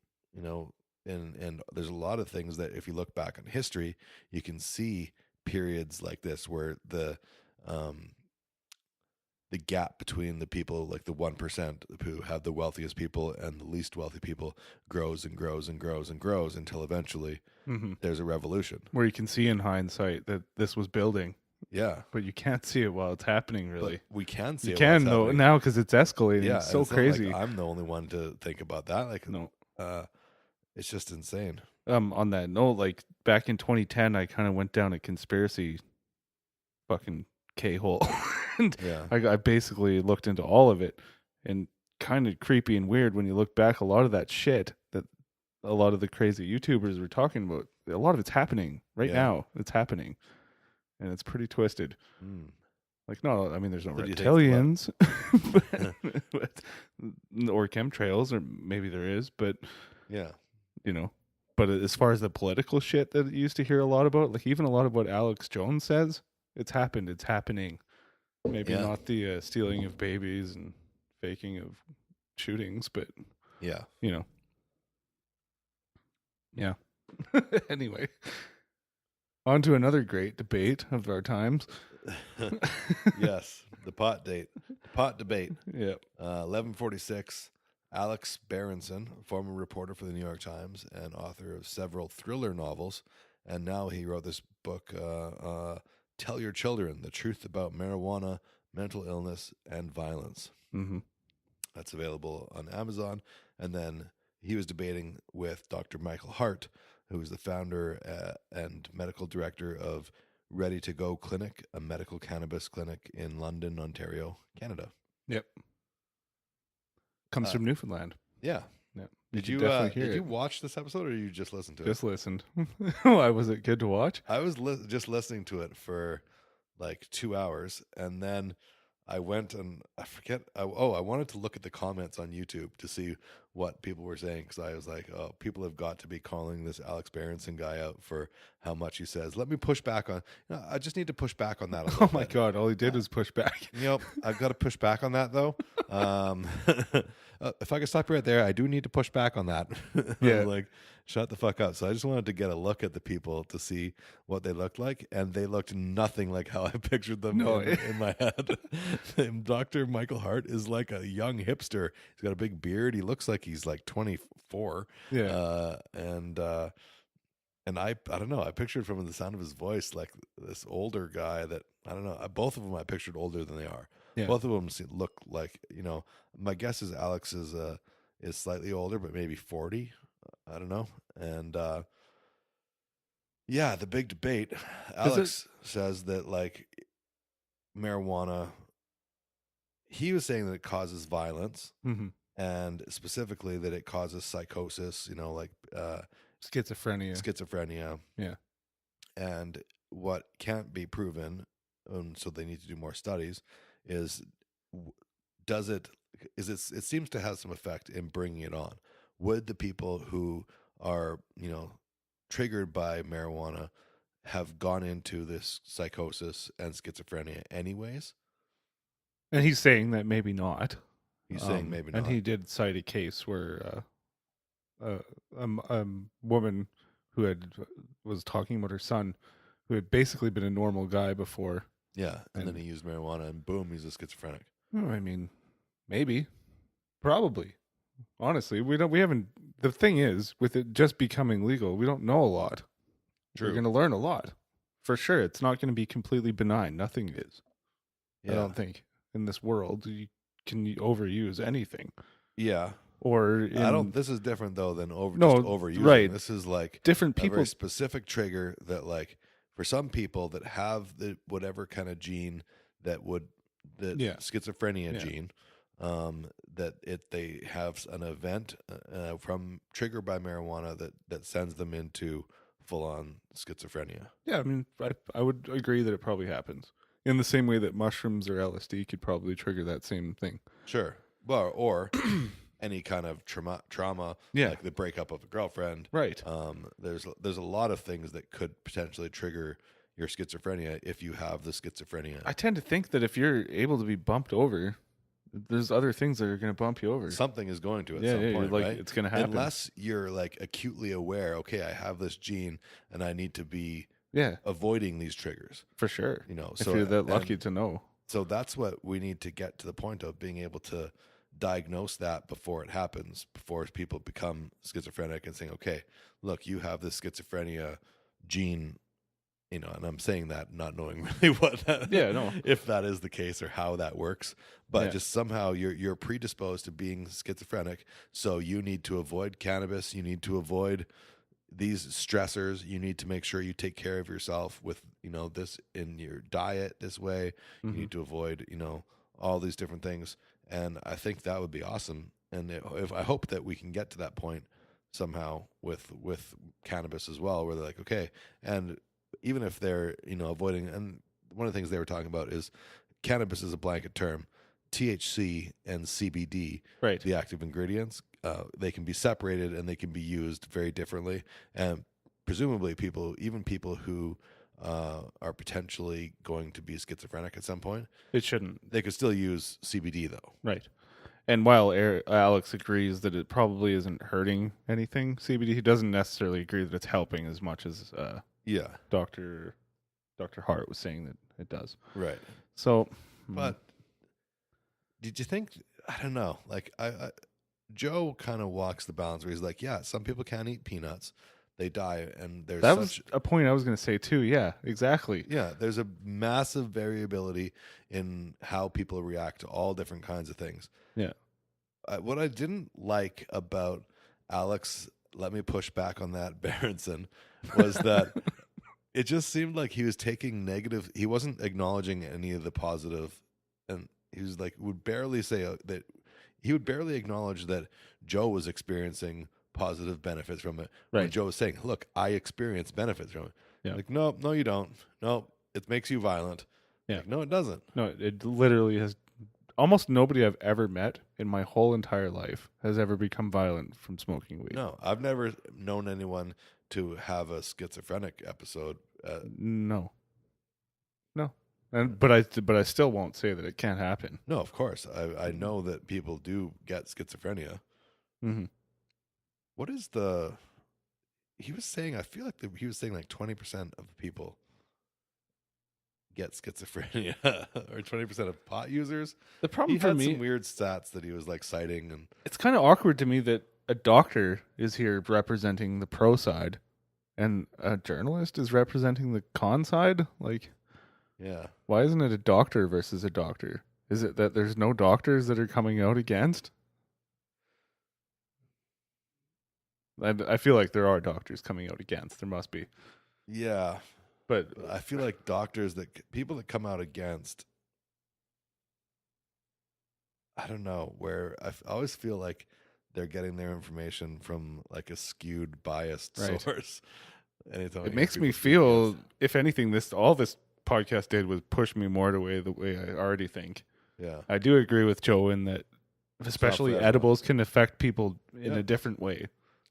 and there's a lot of things that if you look back on history, you can see periods like this where the gap between the people, like the 1% who have the wealthiest people and the least wealthy people, grows and grows and grows and grows until eventually Mm-hmm. there's a revolution. Where you can see in hindsight that this was building, Yeah, but you can't see it while it's happening, really. but we can see You it while it's can, though, happening. now because it's escalating. Yeah, It's and so it's not like crazy. I'm the only one to think about that. Like, No. it's just insane. On that note, like back in 2010, I kind of went down a conspiracy fucking K-hole. And Yeah, I basically looked into all of it, and kind of creepy and weird when you look back. A lot of that shit that a lot of the crazy YouTubers were talking about, a lot of it's happening right Yeah. now. It's happening, and it's pretty twisted. Mm. Like, no, I mean, there's no So do you think it's reptilians, or chemtrails, or maybe there is, but Yeah, But as far as the political shit that you used to hear a lot about, like even a lot of what Alex Jones says, it's happened. It's happening. Maybe Yeah. not the stealing of babies and faking of shootings, but yeah. Yeah. Anyway, on to another great debate of our times. Yes, the pot debate. Yeah. 1146. Alex Berenson, former reporter for the New York Times and author of several thriller novels, and now he wrote this book, "Tell Your Children: The Truth About Marijuana, Mental Illness, and Violence." Mm-hmm. That's available on Amazon. And then he was debating with Dr. Michael Hart, who is the founder and medical director of Ready to Go Clinic, a medical cannabis clinic in London, Ontario, Canada. Yep. Comes from Newfoundland. Yeah. Yeah. Did You you definitely hear did it. you watch this episode, or you just listened to it? Just listened. Why was it good to watch? I was just listening to it for like 2 hours, and then I went and I forget. I wanted to look at the comments on YouTube to see what people were saying, because I was like, oh, people have got to be calling this Alex Berenson guy out for how much he says. Let me push back on. I just need to push back on that a little Oh my bit. God! All he did was push back. Yep, I've got to push back on that though. If I could stop you right there, I do need to push back on that. Yeah. Like, shut the fuck up. So I just wanted to get a look at the people to see what they looked like, and they looked nothing like how I pictured them No. in my head. Dr. Michael Hart is like a young hipster. He's got a big beard. He looks like he's like 24. Yeah. And I don't know. I pictured from the sound of his voice like this older guy that, I don't know. Both of them I pictured older than they are. Yeah. Both of them look like, my guess is Alex is slightly older, but maybe 40. I don't know. And yeah, the big debate. Alex says that like marijuana, he was saying that it causes violence, Mm-hmm. and specifically that it causes psychosis, like Schizophrenia. schizophrenia. And what can't be proven, so they need to do more studies, is it seems to have some effect in bringing it on. Would the people who are, triggered by marijuana have gone into this psychosis and schizophrenia anyways? And he's saying that maybe not. He's saying maybe not. And he did cite a case where a woman who was talking about her son, who had basically been a normal guy before. Yeah, and then he used marijuana, and boom, he's a schizophrenic. Oh, I mean, maybe, probably. Honestly, we haven't. The thing is, with it just becoming legal, we don't know a lot. True. We're going to learn a lot, for sure. It's not going to be completely benign. Nothing is. Yeah. I don't think in this world you can overuse anything. Yeah. Or I don't. This is different though than just overusing. Right. This is like different a people. very specific trigger that, like, for some people that have the whatever kind of gene schizophrenia gene, they have an event from triggered by marijuana that sends them into full on schizophrenia. Yeah, I mean, I would agree that it probably happens in the same way that mushrooms or LSD could probably trigger that same thing. Sure. Well, or any kind of trauma, like the breakup of a girlfriend. Right. There's a lot of things that could potentially trigger your schizophrenia if you have the schizophrenia. I tend to think that if you're able to be bumped over, there's other things that are going to bump you over. Something is going to at some point, like, right? It's going to happen. Unless you're like acutely aware, okay, I have this gene and I need to be avoiding these triggers. For sure. If you're that lucky to know. So that's what we need to get to the point of, being able to diagnose that before it happens, before people become schizophrenic, and saying, okay, look, you have this schizophrenia gene, and I'm saying that not knowing really what that, if that is the case or how that works, but just somehow you're predisposed to being schizophrenic, so you need to avoid cannabis, you need to avoid these stressors, you need to make sure you take care of yourself with this in your diet this way. You need to avoid all these different things, and I think that would be awesome. And if I hope that we can get to that point somehow with cannabis as well, where they're like, okay, and even if they're avoiding, and one of the things they were talking about is cannabis is a blanket term. THC and CBD, right, the active ingredients, they can be separated and they can be used very differently. And presumably people who are potentially going to be schizophrenic at some point, they could still use CBD though. Right. And while Alex agrees that it probably isn't hurting anything, CBD, he doesn't necessarily agree that it's helping as much as Dr. Hart was saying that it does. Right. So, but did you think, I don't know, like Joe kind of walks the balance where he's like, yeah, some people can't eat peanuts, they die, and that was a point I was going to say too. Yeah, exactly. Yeah, there's a massive variability in how people react to all different kinds of things. Yeah. What I didn't like about Alex, let me push back on that, Berenson, was that it just seemed like he was taking negative. He wasn't acknowledging any of the positive, and he was like would barely say that he would barely acknowledge that Joe was experiencing positive benefits from it. When Right. Joe was saying, "Look, I experience benefits from it." Yeah. Like, no, you don't. No, it makes you violent. Yeah. Like, no, it doesn't. No, it literally has. Almost nobody I've ever met in my whole entire life has ever become violent from smoking weed. No, I've never known anyone to have a schizophrenic episode. No. And but I still won't say that it can't happen. No, of course. I know that people do get schizophrenia. Mm-hmm. What is he was saying, I feel like he was saying like 20% of people get schizophrenia or 20% of pot users. The problem He for had me, some weird stats that he was like citing, and it's kind of awkward to me that a doctor is here representing the pro side and a journalist is representing the con side. Like, yeah. why isn't it a doctor versus a doctor? Is it that there's no doctors that are coming out against? I feel like there are doctors coming out against. There must be. Yeah. But I feel like people that come out against, I don't know, where I always feel like they're getting their information from like a skewed, biased Right. source. Anytime I it hear makes me people speak feel, against- if anything, all this podcast did was push me more to the way I already think. Yeah. I do agree with Joe in that, especially for everyone. edibles can affect people in Yeah. a different way,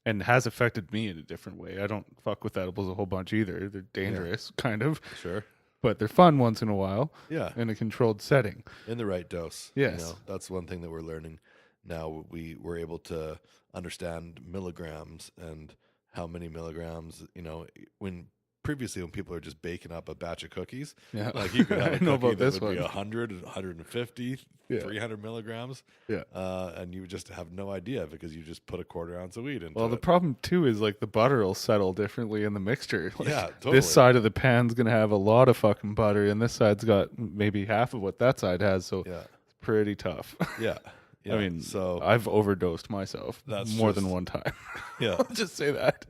and has affected me in a different way. I don't fuck with edibles a whole bunch either. They're dangerous, kind of, Sure. but they're fun once in a while Yeah. in a controlled setting. In the right dose. Yes. That's one thing that we're learning now. We're able to understand milligrams and how many milligrams, when previously when people are just baking up a batch of cookies, Yeah, like you could have I a know cookie about that this would be one. 100, 150, Yeah. 300 milligrams. Yeah. And you would just have no idea because you just put a quarter ounce of weed into Well, the it. problem too is like the butter will settle differently in the mixture. Like, Yeah, totally. This side of the pan's gonna have a lot of fucking butter, and this side's got maybe half of what that side has. So Yeah. it's pretty tough. Yeah. Yeah. I mean, so I've overdosed myself That's more than just- one time. yeah. I'll just say that.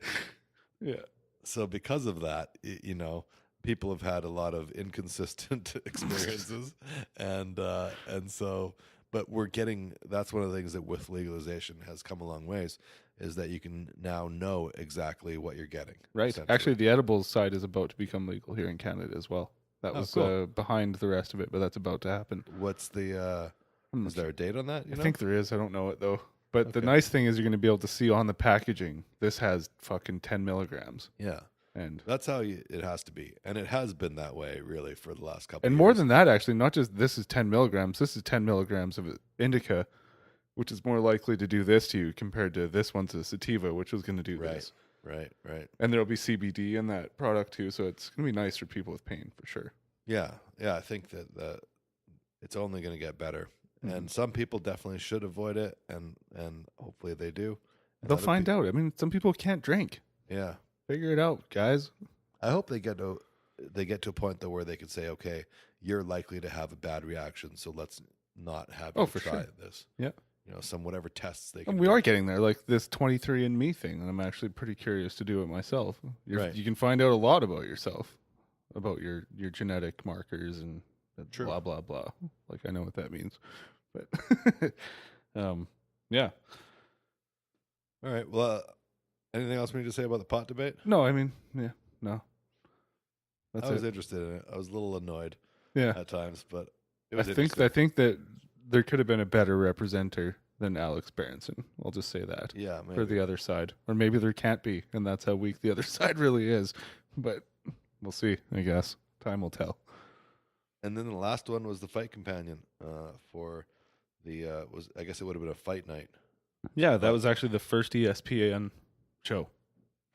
Yeah. So because of that, people have had a lot of inconsistent experiences, and so, but that's one of the things that with legalization has come a long ways, is that you can now know exactly what you're getting. Right. essentially. Actually, the edibles side is about to become legal here in Canada as well. That Oh, was cool. behind the rest of it, but that's about to happen. What's the? Is there a date on that? I think there is. I don't know it though. But the Okay. nice thing is you're going to be able to see on the packaging, this has fucking 10 milligrams. Yeah, And that's how it has to be, and it has been that way really for the last couple. and of more years. than that, actually, not just this is 10 milligrams, this is 10 milligrams of indica, which is more likely to do this to you compared to this one's a sativa, which was going to do Right. this. Right. And there'll be CBD in that product too. So it's going to be nice for people with pain for sure. Yeah. I think that it's only going to get better. Mhm. And some people definitely should avoid it, and hopefully they do. And They'll other find out. I mean, some people can't drink. Yeah, Figure it out, guys. I hope they get to a point though where they can say, okay, you're likely to have a bad reaction, so let's not have you for try sure. this. Yeah. Some whatever tests they can. And we do. are getting there, like this 23andMe thing, and I'm actually pretty curious to do it myself. Right. You can find out a lot about yourself, about your genetic markers and True. blah blah blah. Like I know what that means, but yeah. All right. Well, anything else we need to say about the pot debate? No, I mean, yeah, no. That's I was it. interested in it. I was a little annoyed Yeah, at times, but it I was think that there could have been a better representative than Alex Berenson. I'll just say that. yeah, maybe. For the other side, or maybe there can't be, and that's how weak the other side really is. But we'll see. I guess time will tell. And then the last one was the fight companion for the I guess it would have been a fight night. Yeah, that was actually the first ESPN show,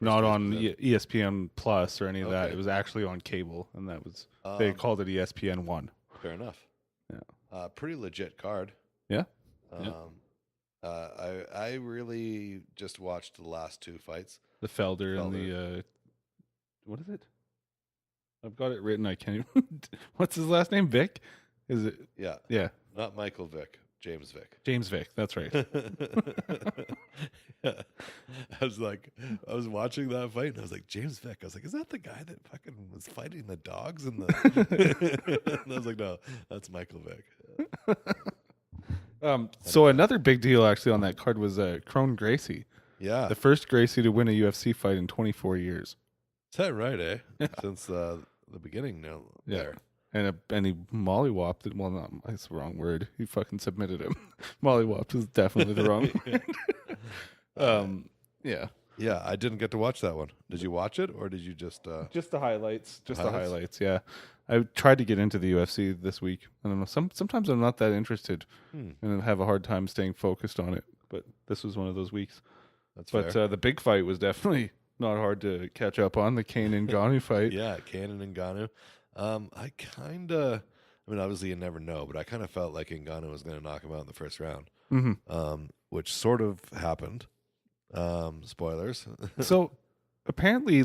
not on ESPN Plus or any of that. Okay. It was actually on cable, and that was they called it ESPN One. Fair enough. Yeah. Pretty legit card. Yeah. I really just watched the last two fights. The Felder and the what is it? I've got it written. I can't even. What's his last name? Vic? Is it? Yeah. Yeah. Not Michael Vick. James Vick. James Vick, that's right. Yeah. I was watching that fight and I was like, James Vick. I was like, is that the guy that fucking was fighting the dogs in the? And I was like, no, that's Michael Vick. So another big deal actually on that card was Crone Gracie, Yeah, the first Gracie to win a UFC fight in 24 years. is that right? Since the beginning now. Yeah. There. And he mollywopped it. Well, not that's the wrong word. He fucking submitted him. Mollywopped is definitely the wrong word. Yeah. Yeah, I didn't get to watch that one. Did you watch it or did you just? Just the highlights. Just the Highlights? highlights. Yeah. I tried to get into the UFC this week. I don't know. Sometimes I'm not that interested, and I have a hard time staying focused on it. But this was one of those weeks. That's But fair. the big fight was definitely not hard to catch up on. The Kane and Ngannou fight. Yeah, Kanan and Ngannou. I mean, obviously you never know, but I kind of felt like Ngannou was going to knock him out in the first round, which sort of happened. Spoilers. So apparently,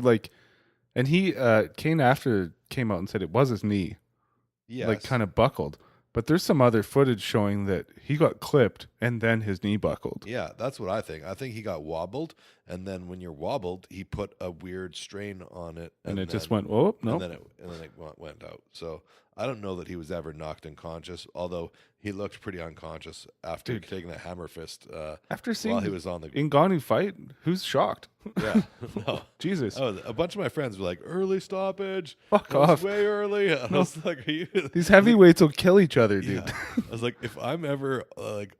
and he Kane after came out and said it was his knee, Yes. kind of buckled. But there's some other footage showing that he got clipped and then his knee buckled. Yeah, that's what I think. I think he got wobbled, and then when you're wobbled, he put a weird strain on it, And it then, just went, oh, no. and then it went out. So I don't know that he was ever knocked unconscious, although he looked pretty unconscious after Dude. taking a hammer fist. After seeing while he was on the Ngannou fight, who's shocked? yeah, no. Jesus. Oh, a bunch of my friends were like, "Early stoppage, Fuck that was off. way early." I was like, "Are you?" These heavyweights will kill each other, dude. Yeah. I was like, if I'm ever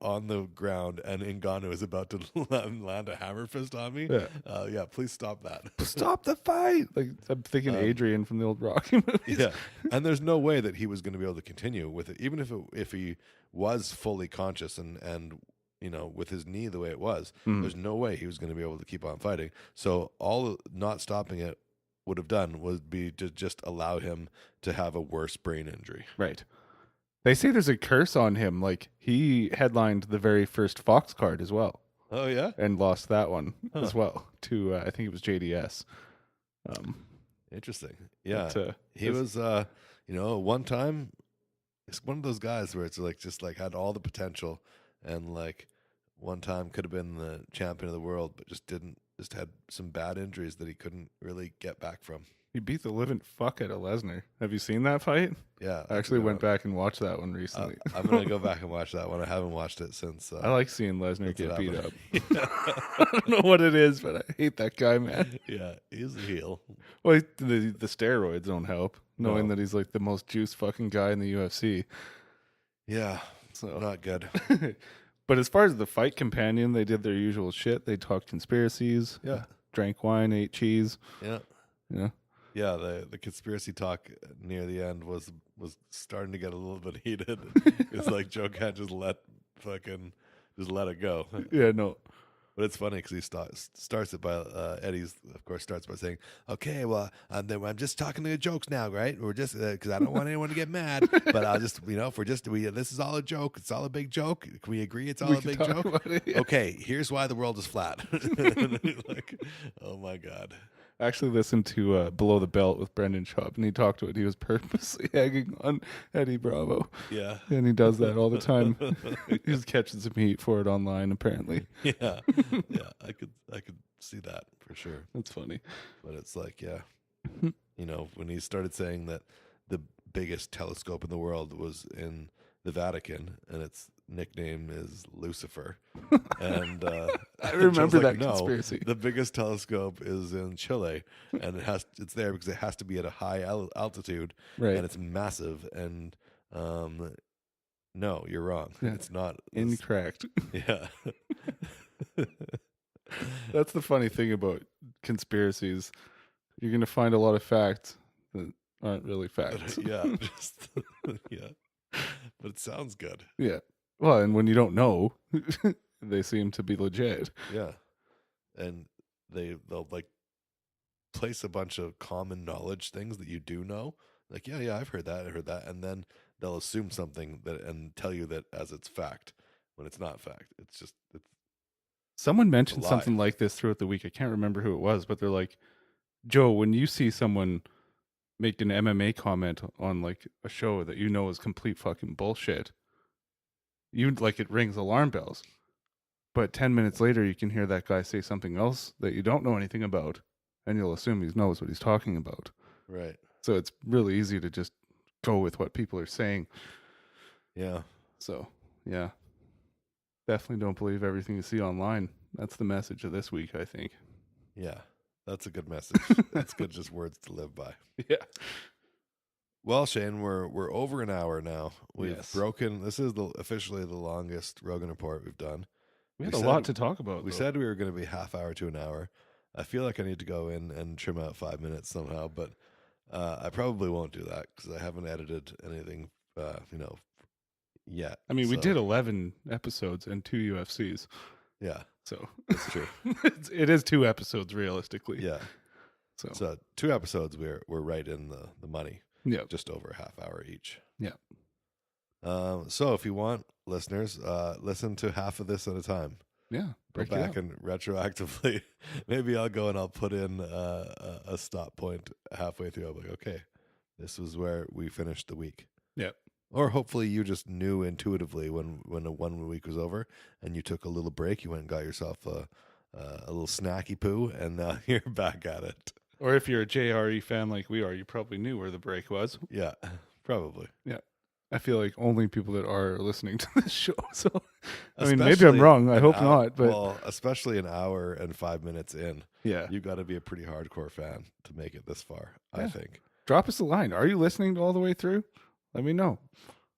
on the ground and Ngannou is about to land a hammer fist on me, Yeah. please stop that. Stop the fight. I'm thinking Adrian from the old Rocky movies. Yeah, and there's no way that he was going to be able to continue with it, even if he was fully conscious and with his knee the way it was. There's no way he was going to be able to keep on fighting. So all not stopping it would have done would be to just allow him to have a worse brain injury. Right. They say there's a curse on him. He headlined the very first Fox card as well. Oh yeah, And lost that one as well to, I think it was JDS. interesting. Yeah, But, he was. One time, it's one of those guys where it's just had all the potential, and one time could have been the champion of the world, but just didn't. Just had some bad injuries that he couldn't really get back from. He beat the living fuck out of Lesnar. Have you seen that fight? Yeah, I actually went back and watched that one recently. I'm gonna go back and watch that one. I haven't watched it since. I like seeing Lesnar That's get what beat happened. up. I don't know what it is, but I hate that guy, man. Yeah, he's a heel. Well, the steroids don't help. Knowing No. that he's the most juiced fucking guy in the UFC. Yeah, So, not good. but as far as the fight companion, they did their usual shit. They talked conspiracies. Yeah. Drank wine, ate cheese. Yeah. Yeah. Yeah, the conspiracy talk near the end was starting to get a little bit heated. It's like Joe can't just let it go. Yeah, no. But it's funny because he starts it by Eddie's, of course, starts by saying, "Okay, well, I'm just talking to jokes now, right? We're just because I don't want anyone to get mad, but I'll just, if we're just this is all a joke. It's all a big joke. Can we agree it's all We a can big talk joke? about it, yeah. Okay, here's why the world is flat." Oh my god. I actually listened to Below the Belt with Brendan Schaub, and he talked to it. He was purposely egging on Eddie Bravo. Yeah. And he does that all the time. He's catching some heat for it online, apparently. Yeah. Yeah. I could see that for sure. That's funny. But it's when he started saying that the biggest telescope in the world was in the Vatican and its nickname is Lucifer. And I Joe's remember that no, conspiracy. the biggest telescope is in Chile, and it's there because it has to be at a high altitude, Right. and it's massive. And no, you're wrong. Yeah. It's not. Incorrect. Yeah. That's the funny thing about conspiracies. You're going to find a lot of facts that aren't really facts. Yeah. Yeah. But it sounds good. Yeah. Well, and when you don't know, they seem to be legit. Yeah. And they'll place a bunch of common knowledge things that you do know. Yeah, I've heard that. And then they'll assume something and tell you that as it's fact when it's not fact. It's Someone mentioned lie. something like this throughout the week. I can't remember who it was, but they're like, Joe, when you see someone make an MMA comment on a show that you know is complete fucking bullshit, it rings alarm bells. But 10 minutes later, you can hear that guy say something else that you don't know anything about, and you'll assume he knows what he's talking about. Right. So it's really easy to just go with what people are saying. Yeah. So, yeah. Definitely don't believe everything you see online. That's the message of this week, I think. Yeah. That's a good message. That's good, just words to live by. Yeah. Well, Shane, we're over an hour now. We've Yes. broken. This is officially the longest Rogan Report we've done. We had We a said- lot to talk about. We said we were going to be half hour to an hour. I feel like I need to go in and trim out 5 minutes somehow, but I probably won't do that because I haven't edited anything, yet. I mean, we So, did 11 episodes and 2 UFCs. Yeah, So that's true. it is 2 episodes realistically. Yeah. So 2 episodes, we're right in the money. Yeah. Just over a half hour each. Yeah. So if you want, listeners, listen to half of this at a time. Yeah. Go Break it back up. and retroactively, maybe I'll go and I'll put in a stop point halfway through. I'm like, okay, this was where we finished the week. Yeah. Or hopefully you just knew intuitively when one week was over and you took a little break. You went and got yourself a little snacky poo, and now you're back at it. Or if you're a JRE fan like we are, you probably knew where the break was. Yeah, probably. Yeah. I feel like only people that are listening to this show. So, I mean, maybe Especially I'm wrong. I an hope hour- not. But well, especially an hour and 5 minutes in, yeah, you got to be a pretty hardcore fan to make it this far, I Yeah. think. drop us a line. Are you listening all the way through? Let me know.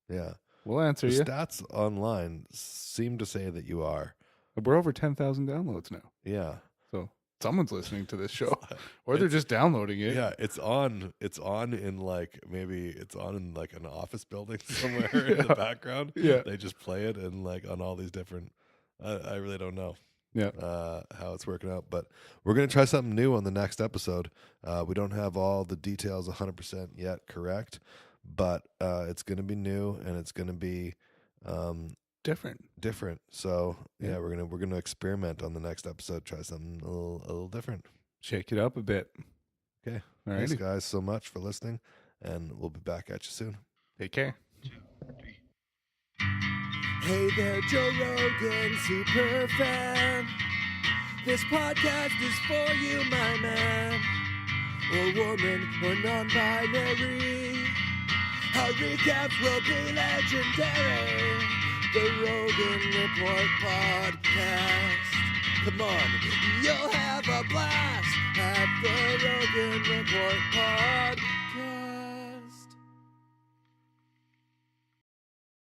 Yeah. We'll answer The you. stats online seem to say that you are. We're over 10,000 downloads now. Yeah. So someone's listening to this show, or they're just downloading it. Yeah, it's on in like maybe it's on in like an office building somewhere in the Yeah. background. Yeah. They just play it and like on all these different I really don't know Yeah. how it's working out, but we're going to try something new on the next episode. We don't have all the details 100% yet correct, but it's going to be new and it's going to be Different. So, yeah, Yeah. we're going to experiment on the next episode, try something a little different. Shake it up a bit. Okay. All Thanks righty. guys so much for listening, and we'll be back at you soon. Take care. Hey there, Joe Rogan, super fan. This podcast is for you, my man. Or woman, or non-binary. Our recaps will be legendary. The Rogan Report Podcast. Come on, you'll have a blast at the Rogan Report Podcast.